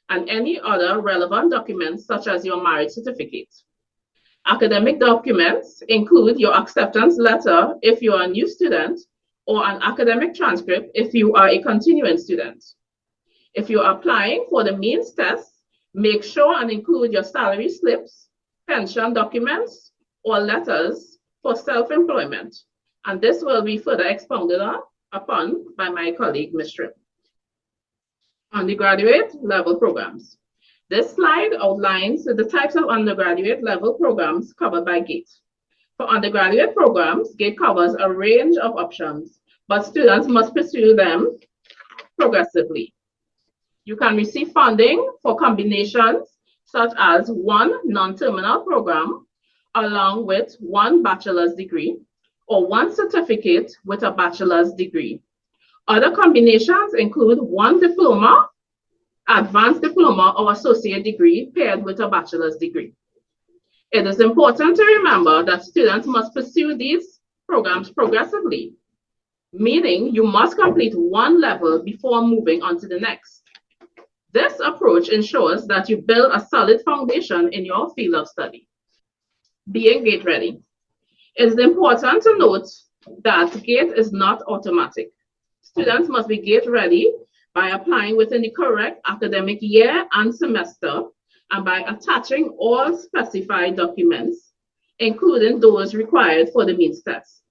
and any other relevant documents such as your marriage certificate. Academic documents include your acceptance letter if you are a new student, or an academic transcript if you are a continuing student. If you are applying for the means test, make sure and include your salary slips, pension documents, or letters for self-employment. And this will be further expounded upon by my colleague, Ms. Tripp. Undergraduate level programs. This slide outlines the types of undergraduate level programs covered by GATE. For undergraduate programs, GATE covers a range of options, but students must pursue them progressively. You can receive funding for combinations such as one non-terminal program along with one bachelor's degree or one certificate with a bachelor's degree. Other combinations include one diploma, advanced diploma, or associate degree paired with a bachelor's degree. It is important to remember that students must pursue these programs progressively, meaning you must complete one level before moving on to the next. This approach ensures that you build a solid foundation in your field of study. Being GATE ready. It is important to note that GATE is not automatic. Students must be GATE ready by applying within the correct academic year and semester, and by attaching all specified documents, including those required for the means test.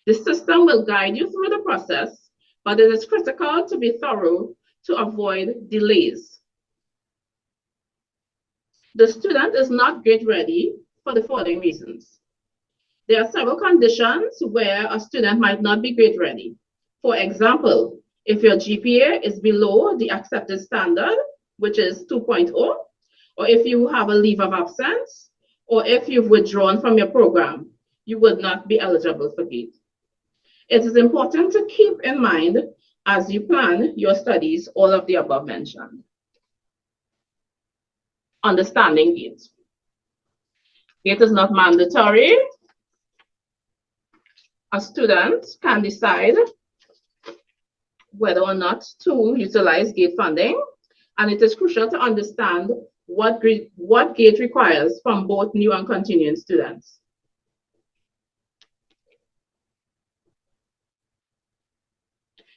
The system will guide you through the process, but it is critical to be thorough to avoid delays. The student is not GATE ready for the following reasons. There are several conditions where a student might not be GATE ready. For example, if your GPA is below the accepted standard, which is 2.0, or if you have a leave of absence, or if you've withdrawn from your program, you would not be eligible for GATE. It is important to keep in mind as you plan your studies all of the above mentioned. Understanding GATE. GATE is not mandatory. A student can decide whether or not to utilize GATE funding, and it is crucial to understand what GATE requires from both new and continuing students.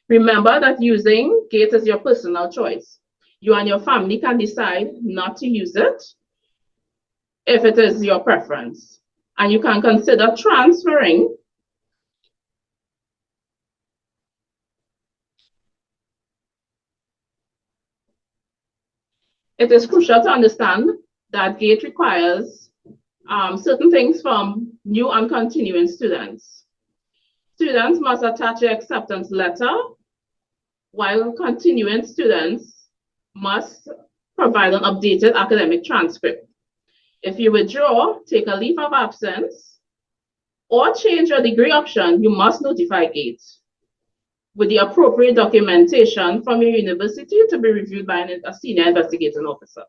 Remember that using GATE is your personal choice. You and your family can decide not to use it if it is your preference, and you can consider transferring It is crucial to understand that GATE requires certain things from new and continuing students. Students must attach an acceptance letter, while continuing students must provide an updated academic transcript. If you withdraw, take a leave of absence, or change your degree option, you must notify GATE with the appropriate documentation from your university to be reviewed by a senior investigating officer.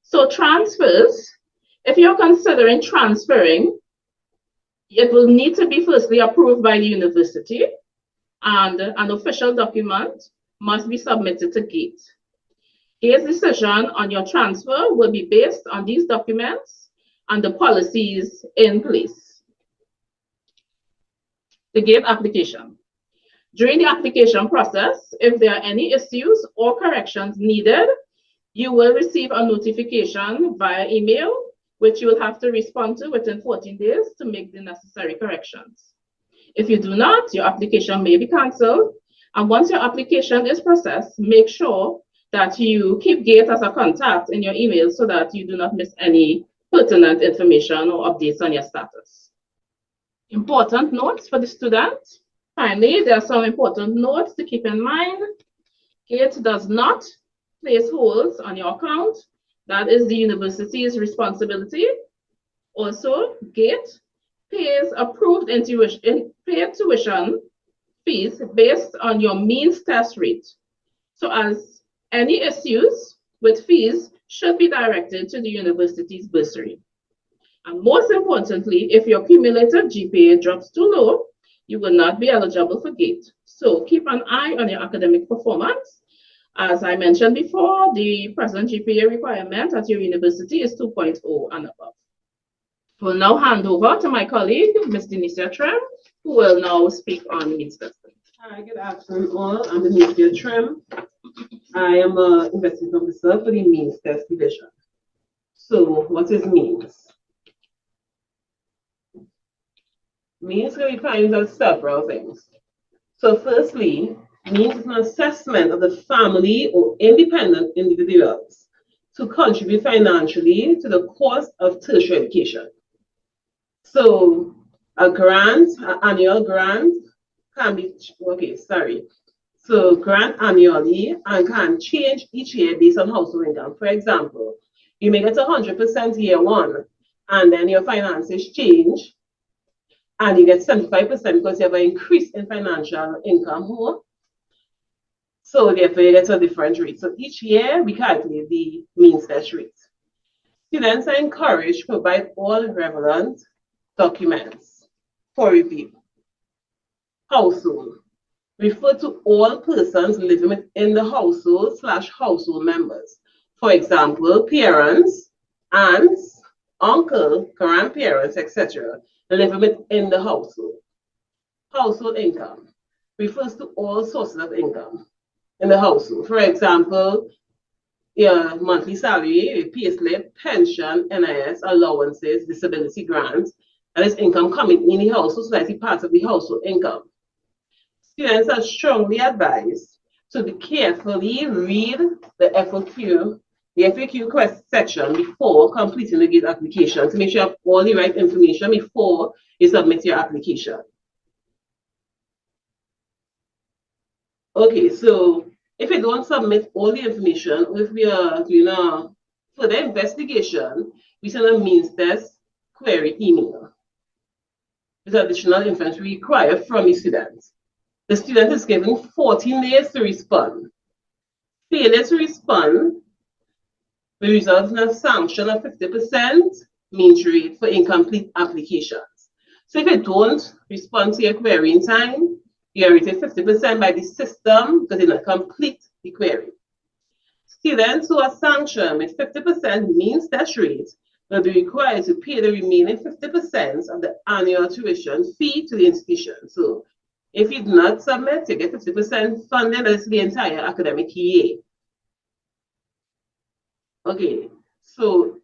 So transfers, if you're considering transferring, it will need to be firstly approved by the university, and an official document must be submitted to GATE. GATE's decision on your transfer will be based on these documents and the policies in place. The GATE application. During the application process, if there are any issues or corrections needed, you will receive a notification via email, which you will have to respond to within 14 days to make the necessary corrections. If you do not, your application may be canceled. And once your application is processed, make sure that you keep GATE as a contact in your email so that you do not miss any pertinent information or updates on your status. Important notes for the student. Finally, there are some important notes to keep in mind. GATE does not place holds on your account. That is the university's responsibility. Also, GATE pays approved paid tuition fees based on your means test rate. So as any issues with fees should be directed to the university's bursary. And most importantly, if your cumulative GPA drops too low, you will not be eligible for GATE. So keep an eye on your academic performance. As I mentioned before, the present GPA requirement at your university is 2.0 and above. We'll now hand over to my colleague, Ms. Denicia Trim, who will now speak on means testing. Hi, good afternoon all. I'm Denicia Trim. I am an investment officer for the means test division. So what is means? Means can be defined as several things. So firstly, means is an assessment of the family or independent individuals to contribute financially to the cost of tertiary education. So a grant, an annual grant can be, So grant annually and can change each year based on household income. For example, you may get 100% year one and then your finances change and you get 75% because you have an increase in financial income more. So therefore you get a different rate. So each year we calculate the means test rate. Students are encouraged to provide all relevant documents for review. Household. Refer to all persons living within the household / household members. For example, parents, aunts, uncle, grandparents, etc. living within the household. Household income refers to all sources of income in the household. For example, your monthly salary, payslip, pension, NIS, allowances, disability grants, and this income coming in the household, so that's part of the household income. Students are strongly advised to be carefully read the FAQ section before completing the GATE application to make sure you have all the right information before you submit your application. Okay, so if you don't submit all the information, or if we are doing a further investigation, we send a means test query email with additional information required from the students. The student is given 14 days to respond. Failure to respond will result in a sanction of 50% means rate for incomplete applications. So if you don't respond to your query in time, you are rated 50% by the system because you did not complete the query. Students who are sanctioned with 50% means test rate will be required to pay the remaining 50% of the annual tuition fee to the institution. So if you do not submit, you get 50% funding, that's the entire academic year. Okay, so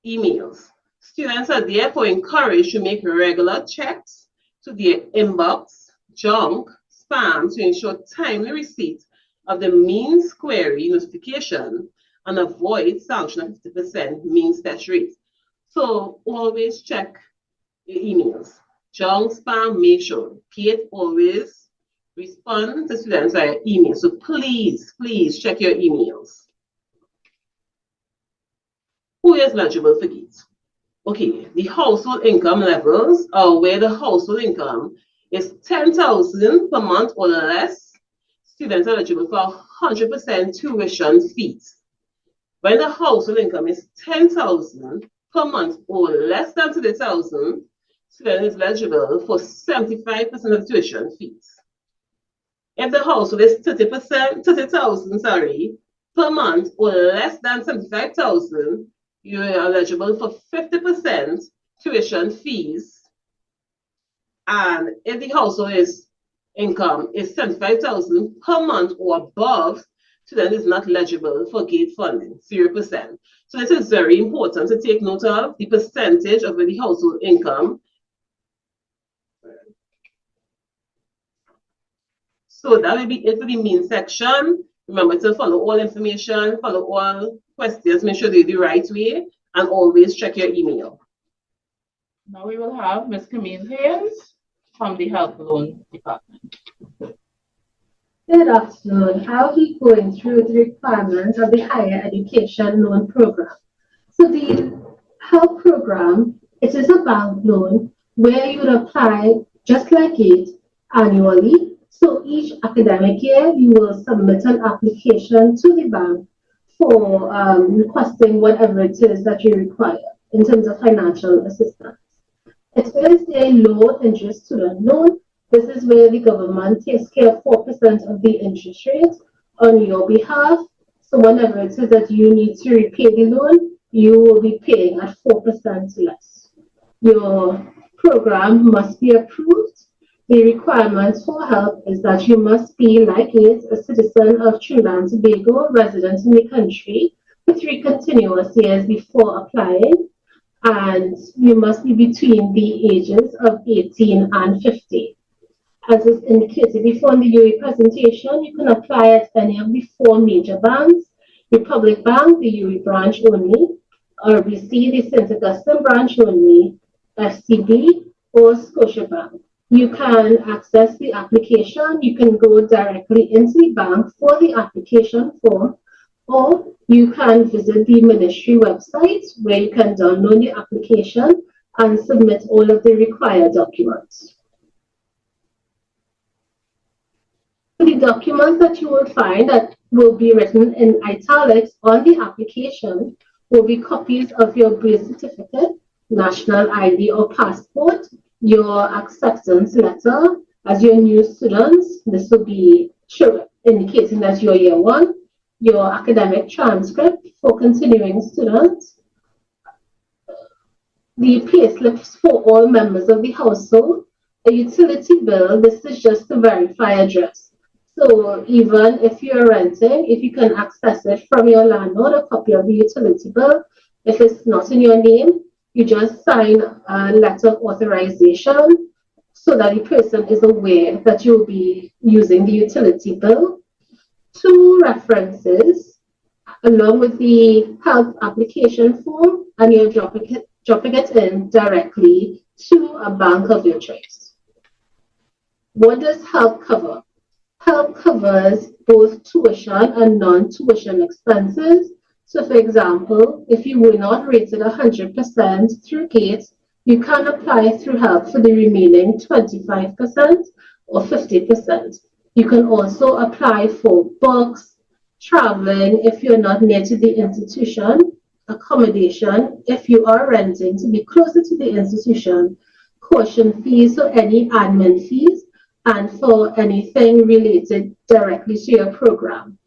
emails. Students are therefore encouraged to make regular checks to their inbox, junk, spam to ensure timely receipt of the means query notification and avoid sanction of 50% means test rate. So always check your emails. Junk, spam, make sure. GATE always respond to students via email. So please check your emails. Who is eligible for GATE? Okay, the household income levels are where the household income is 10,000 per month or less. Students are eligible for 100% tuition fees. When the household income is 10,000 per month or less than 30,000, student is eligible for 75% of tuition fees. If the household is 30,000 per month or less than 75,000, you are eligible for 50% tuition fees. And if the household income is 75,000 per month or above, student is not eligible for gate funding, 0%. So this is very important to take note of, the percentage of the household income. So that will be it for the main section. Remember to follow all information, follow all questions, make sure they do the right way, and always check your email. Now we will have Ms. Camille Hayes from the Health Loan Department. Good afternoon. I'll be going through the requirements of the Higher Education Loan Program. So the HELP program, it is a bank loan where you would apply just like it annually. So each academic year, you will submit an application to the bank for requesting whatever it is that you require in terms of financial assistance. It is a low interest student loan. This is where the government takes care of 4% of the interest rate on your behalf. So whenever it is that you need to repay the loan, you will be paying at 4% less. Your program must be approved. The requirements for help is that you must be, like it, a citizen of Trinidad and Tobago, resident in the country for 3 continuous years before applying, and you must be between the ages of 18 and 50. As is indicated before in the UE presentation, you can apply at any of the 4 major banks: Republic Bank, the UE branch only, RBC, the St. Augustine branch only, FCB, or Scotiabank. You can access the application. You can go directly into the bank for the application form, or you can visit the ministry website where you can download the application and submit all of the required documents. The documents that you will find that will be written in italics on the application will be copies of your birth certificate, national ID or passport, your acceptance letter as your new students. This will be indicating that you're year 1, your academic transcript for continuing students, the payslips for all members of the household, a utility bill. This is just to verify address. So even if you're renting, if you can access it from your landlord, a copy of the utility bill. If it's not in your name, you just sign a letter of authorization so that the person is aware that you'll be using the utility bill. 2 references along with the help application form, and you're dropping it in directly to a bank of your choice. What does help cover? Help covers both tuition and non-tuition expenses. So for example, if you were not rated 100% through GATE, you can apply through help for the remaining 25% or 50%. You can also apply for books, traveling if you're not near to the institution, accommodation if you are renting to be closer to the institution, caution fees or any admin fees, and for anything related directly to your program.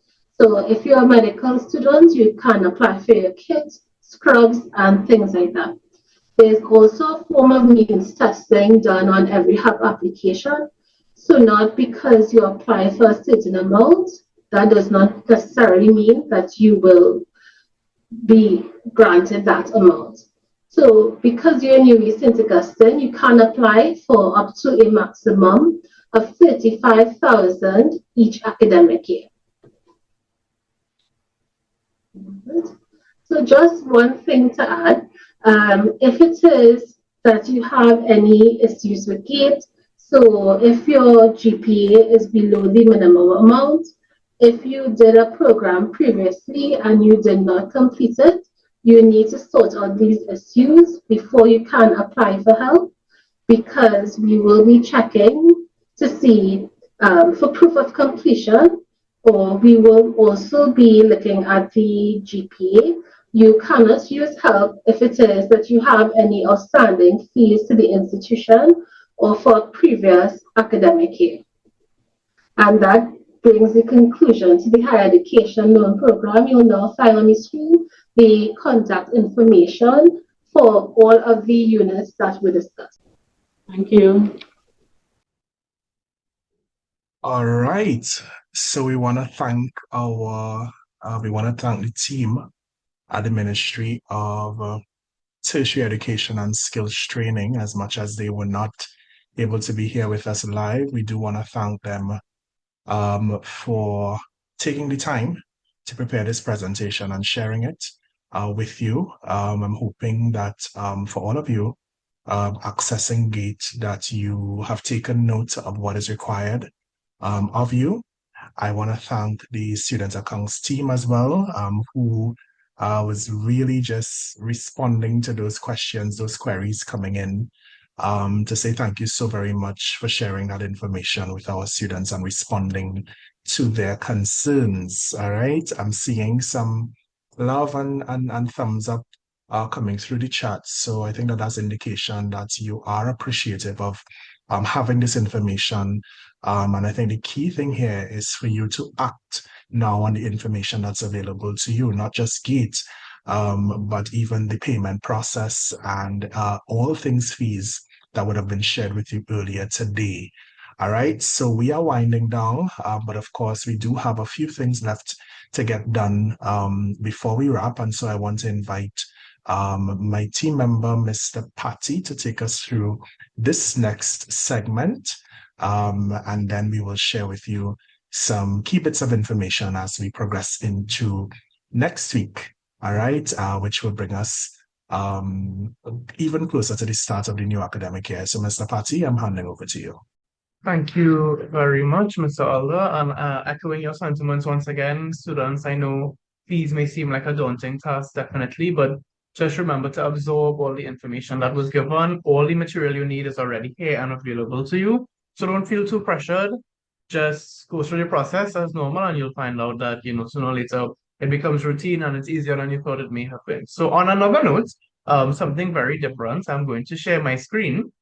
So if you're a medical student, you can apply for your kit, scrubs, and things like that. There's also a form of means testing done on every help application. So not because you apply for a certain amount, that does not necessarily mean that you will be granted that amount. So because you're in UE St. Augustine, you can apply for up to a maximum of 35,000 each academic year. So just one thing to add, if it is that you have any issues with GATE, so if your GPA is below the minimum amount, if you did a program previously and you did not complete it, you need to sort out these issues before you can apply for help, because we will be checking to see for proof of completion, or we will also be looking at the GPA. You cannot use help if it is that you have any outstanding fees to the institution or for previous academic year. And that brings the conclusion to the higher education loan program. You'll now find on the screen the contact information for all of the units that we discussed. Thank you. All right. So we want to thank the team at the Ministry of Tertiary Education and Skills Training. As much as they were not able to be here with us live, we do want to thank them for taking the time to prepare this presentation and sharing it with you. I'm hoping that for all of you accessing GATE that you have taken note of what is required of you. I want to thank the Student Accounts team as well, who was really just responding to those questions, those queries coming in, to say thank you so very much for sharing that information with our students and responding to their concerns. All right, I'm seeing some love and thumbs up coming through the chat. So I think that that's indication that you are appreciative of having this information. And I think the key thing here is for you to act now on the information that's available to you, not just GATE, but even the payment process and all things fees that would have been shared with you earlier today. All right, so we are winding down, but of course we do have a few things left to get done before we wrap. And so I want to invite my team member, Mr. Patty, to take us through this next segment. And then we will share with you some key bits of information as we progress into next week, all right, which will bring us even closer to the start of the new academic year. So, Mr. Patty, I'm handing over to you. Thank you very much, Mr. Alder. And echoing your sentiments once again, students, I know fees may seem like a daunting task, definitely, but just remember to absorb all the information that was given. All the material you need is already here and available to you. So don't feel too pressured. Just go through the process as normal, and you'll find out that, sooner or later, it becomes routine and it's easier than you thought it may have been. So on another note, something very different, I'm going to share my screen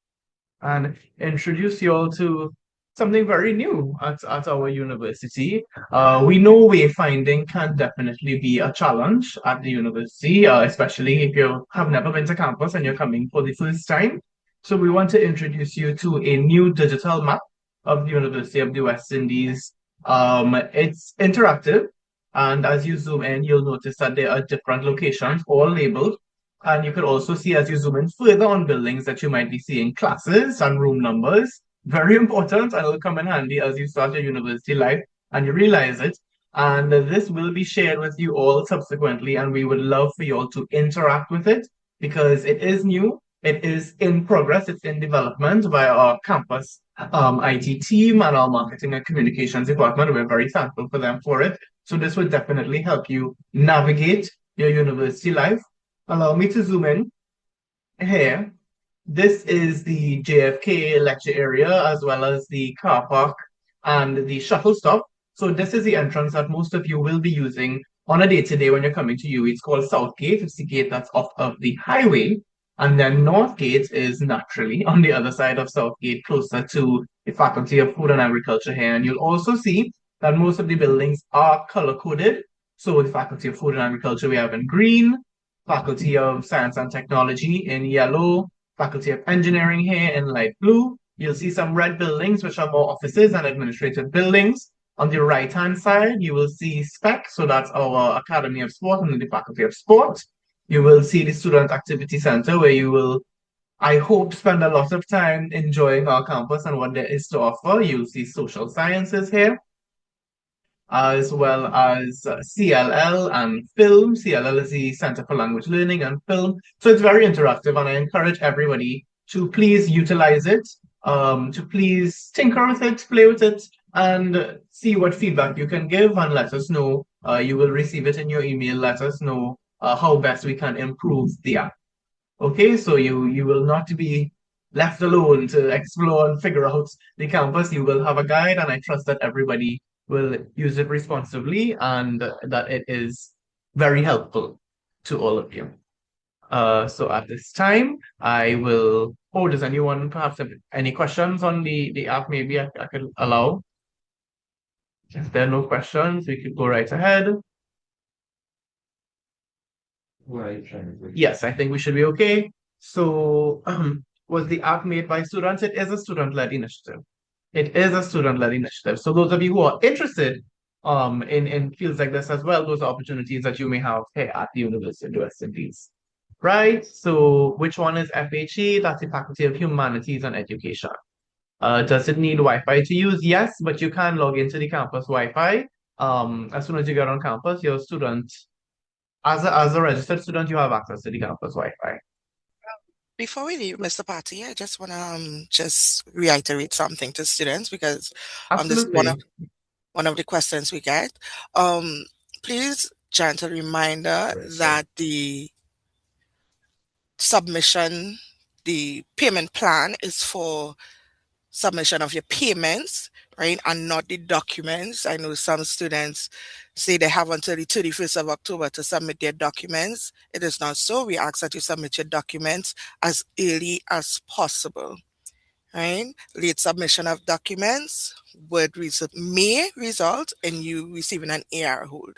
and introduce you all to something very new at our university. We know wayfinding can definitely be a challenge at the university, especially if you have never been to campus and you're coming for the first time. So we want to introduce you to a new digital map of the University of the West Indies. It's interactive, and as you zoom in, you'll notice that there are different locations all labeled. And you could also see as you zoom in further on buildings that you might be seeing classes and room numbers. Very important, and it'll come in handy as you start your university life and you realize it. And this will be shared with you all subsequently, and we would love for you all to interact with it because it is new, it is in progress, it's in development by our campus IT team and our marketing and communications department. We're very thankful for them for it. So this will definitely help you navigate your university life. Allow me to zoom in here. This is the JFK lecture area as well as the car park and the shuttle stop. So this is the entrance that most of you will be using on a day-to-day when you're coming to UWI. It's called South Gate. It's the gate that's off of the highway. And then North Gate is naturally on the other side of South Gate, closer to the Faculty of Food and Agriculture here. And you'll also see that most of the buildings are color-coded. So the Faculty of Food and Agriculture we have in green, Faculty of Science and Technology in yellow, Faculty of Engineering here in light blue. You'll see some red buildings, which are more offices and administrative buildings. On the right-hand side, you will see SPEC, so that's our Academy of Sport and the Faculty of Sport. You will see the Student Activity Center, where you will, I hope, spend a lot of time enjoying our campus and what there is to offer. You'll see social sciences here, as well as CLL and film. CLL is the Center for Language Learning and Film. So it's very interactive, and I encourage everybody to please utilize it, to please tinker with it, play with it, and see what feedback you can give and let us know. You will receive it in your email. Let us know how best we can improve the app. Okay, so you will not be left alone to explore and figure out the campus. You will have a guide, and I trust that everybody will use it responsibly and that it is very helpful to all of you. So at this time, I will, does anyone perhaps have any questions on the app? Maybe I could allow. If there are no questions, we could go right ahead. Yes, I think we should be okay. So, was the app made by students? It is a student-led initiative. It is a student-led initiative. So those of you who are interested in fields like this as well, those are opportunities that you may have here at the University of the West Indies. Right? So which one is FHE? That's the Faculty of Humanities and Education. Does it need Wi-Fi to use? Yes, but you can log into the campus Wi-Fi. As soon as you get on campus, your student, as a registered student, you have access to the campus Wi-Fi. Before we leave, Mr. Patty, I just want to just reiterate something to students because this is Absolutely. one of the questions we get. Please, gentle reminder that the submission, the payment plan is for submission of your payments, right, and not the documents. I know some students say they have until the 31st of October to submit their documents. It is not so. We ask that you submit your documents as early as possible, right? Late submission of documents may result in you receiving an AR hold,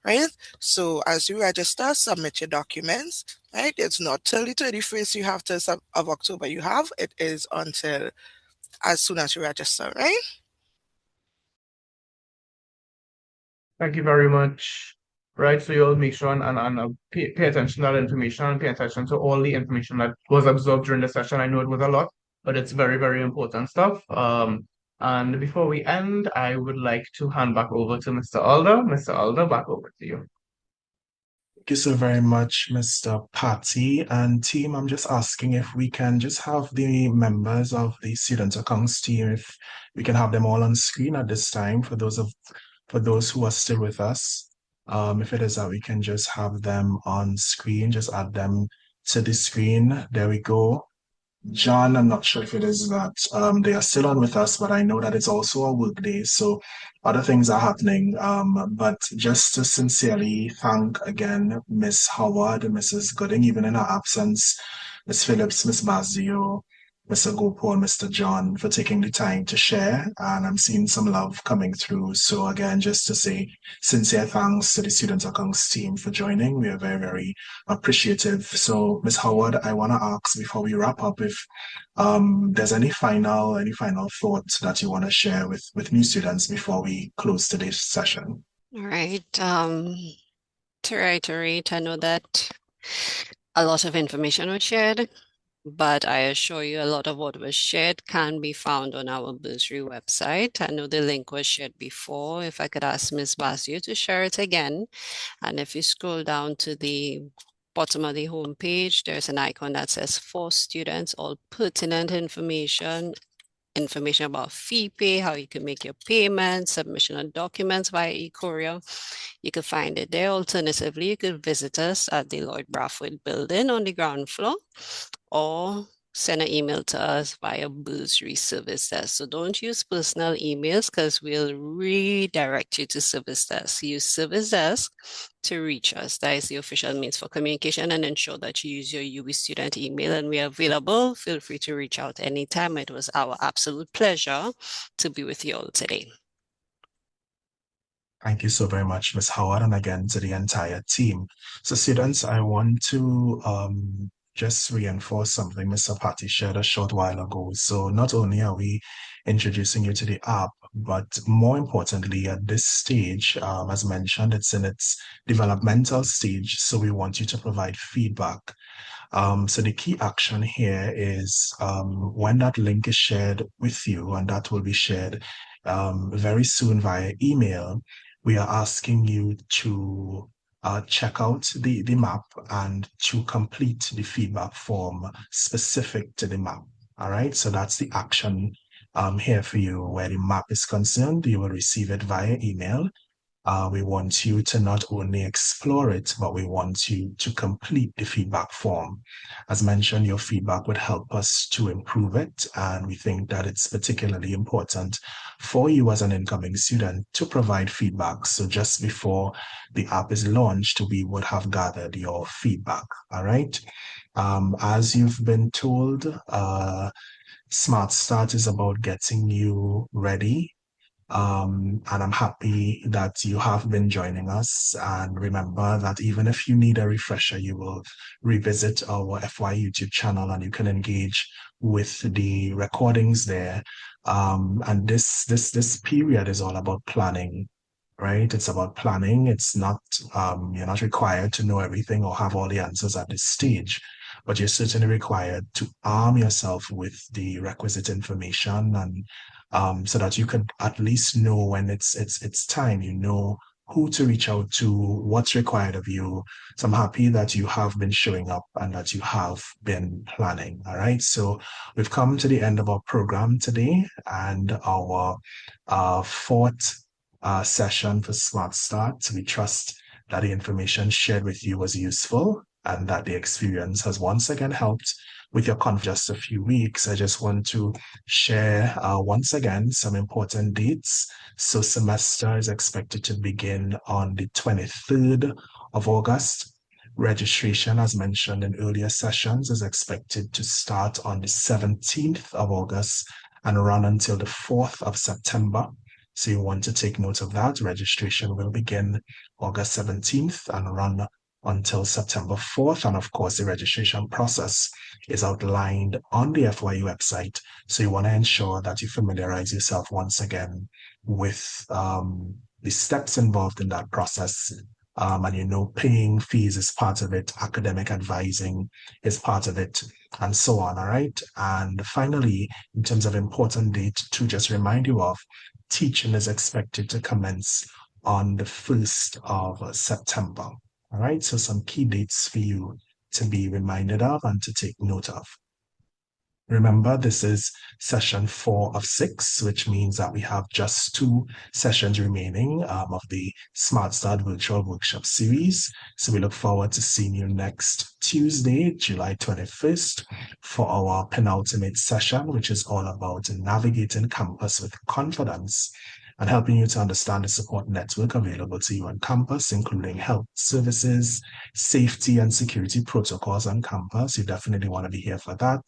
right? So as you register, submit your documents, right? It's not till the 31st you have to of October you have. It is until as soon as you register, right? Thank you very much. Right, so you'll make sure and pay attention to that information and pay attention to all the information that was absorbed during the session. I know it was a lot, but it's very, very important stuff. And before we end, I would like to hand back over to Mr. Alder. Mr. Alder, back over to you. Thank you so very much, Mr. Patty and team. I'm just asking if we can just have the members of the student accounts team, if we can have them all on screen at this time for those who are still with us. If it is that we can just have them on screen, just add them to the screen. There we go. John, I'm not sure if it is that they are still on with us, but I know that it's also a work day, so other things are happening. But just to sincerely thank again Miss Howard, Mrs. Gooding, even in her absence, Miss Phillips, Miss Bazio, Mr. Gopal, Mr. John, for taking the time to share. And I'm seeing some love coming through. So again, just to say sincere thanks to the Student Accounts team for joining. We are very, very appreciative. So, Ms. Howard, I want to ask before we wrap up if there's any final thoughts that you want to share with new students before we close today's session. All right. To reiterate, I know that a lot of information was shared, but I assure you a lot of what was shared can be found on our Bursary website. I know the link was shared before. If I could ask Ms. Basio to share it again. And if you scroll down to the bottom of the home page, there's an icon that says for students, all pertinent information about FeePay, how you can make your payments, submission of documents via e-courier. You can find it there. Alternatively, you could visit us at the Lloyd Brathwaite building on the ground floor, or send an email to us via Bursary Service Desk. So don't use personal emails because we'll redirect you to Service Desk. Use Service Desk to reach us. That is the official means for communication, and ensure that you use your UB student email, and we are available. Feel free to reach out anytime. It was our absolute pleasure to be with you all today. Thank you so very much, Ms. Howard, and again to the entire team. So students, I want to just reinforce something Mr. Patty shared a short while ago. So not only are we introducing you to the app, but more importantly, at this stage, as mentioned, it's in its developmental stage. So we want you to provide feedback. So the key action here is when that link is shared with you, and that will be shared very soon via email, we are asking you to check out the map and to complete the feedback form specific to the map. All right, so that's the action here for you. Where the map is concerned, you will receive it via email. We want you to not only explore it, but we want you to complete the feedback form. As mentioned, your feedback would help us to improve it, and we think that it's particularly important for you as an incoming student to provide feedback. So just before the app is launched, we would have gathered your feedback, all right? As you've been told, Smart Start is about getting you ready And I'm happy that you have been joining us. And remember that even if you need a refresher, you will revisit our FY YouTube channel and you can engage with the recordings there. And this period is all about planning, right? It's about planning. It's not, you're not required to know everything or have all the answers at this stage, but you're certainly required to arm yourself with the requisite information and so that you could at least know when it's time. You know who to reach out to, what's required of you. So I'm happy that you have been showing up and that you have been planning. All right. So we've come to the end of our program today and our fourth session for Smart Start. We trust that the information shared with you was useful and that the experience has once again helped with your just a few weeks. I just want to share once again some important dates. So semester is expected to begin on the 23rd of August. Registration, as mentioned in earlier sessions, is expected to start on the 17th of August and run until the 4th of September. So you want to take note of that. Registration will begin August 17th and run until September 4th. And of course, the registration process is outlined on the FYU website. So you want to ensure that you familiarize yourself once again with the steps involved in that process. And you know, paying fees is part of it, academic advising is part of it, and so on, all right? And finally, in terms of important date to just remind you of, teaching is expected to commence on the 1st of September. All right, so some key dates for you to be reminded of and to take note of. Remember, this is session 4 of 6, which means that we have just 2 sessions remaining of the Smart Start Virtual Workshop Series. So we look forward to seeing you next Tuesday, July 21st, for our penultimate session, which is all about navigating campus with confidence and helping you to understand the support network available to you on campus, including health services, safety and security protocols on campus. You definitely want to be here for that.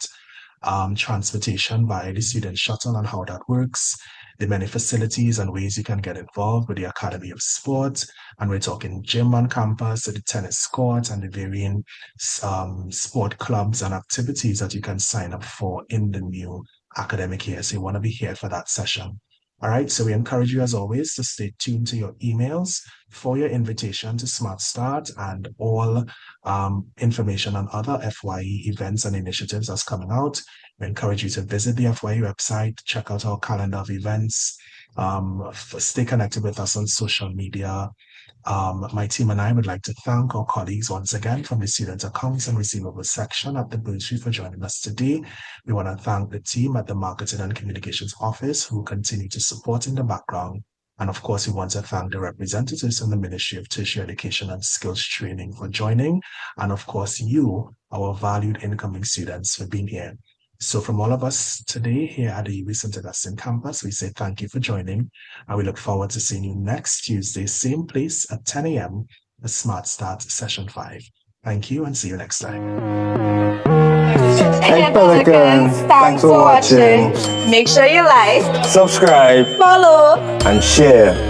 Transportation by the student shuttle and how that works, the many facilities and ways you can get involved with the Academy of Sports. And we're talking gym on campus, the tennis court, and the varying sport clubs and activities that you can sign up for in the new academic year. So you want to be here for that session. All right, so we encourage you as always to stay tuned to your emails for your invitation to Smart Start and all information on other FYE events and initiatives that's coming out. We encourage you to visit the FYE website, check out our calendar of events, stay connected with us on social media. My team and I would like to thank our colleagues once again from the Student Accounts and Receivables section at the Bursary for joining us today. We want to thank the team at the Marketing and Communications Office who continue to support in the background. And of course, we want to thank the representatives in the Ministry of Tertiary Education and Skills Training for joining. And of course, you, our valued incoming students, for being here. So from all of us today here at the UWI St. Augustine campus, we say thank you for joining, and we look forward to seeing you next Tuesday, same place at 10 a.m. at Smart Start Session 5. Thank you and see you next time. Hey Pelicans, thanks for watching. Make sure you like, subscribe, follow, and share.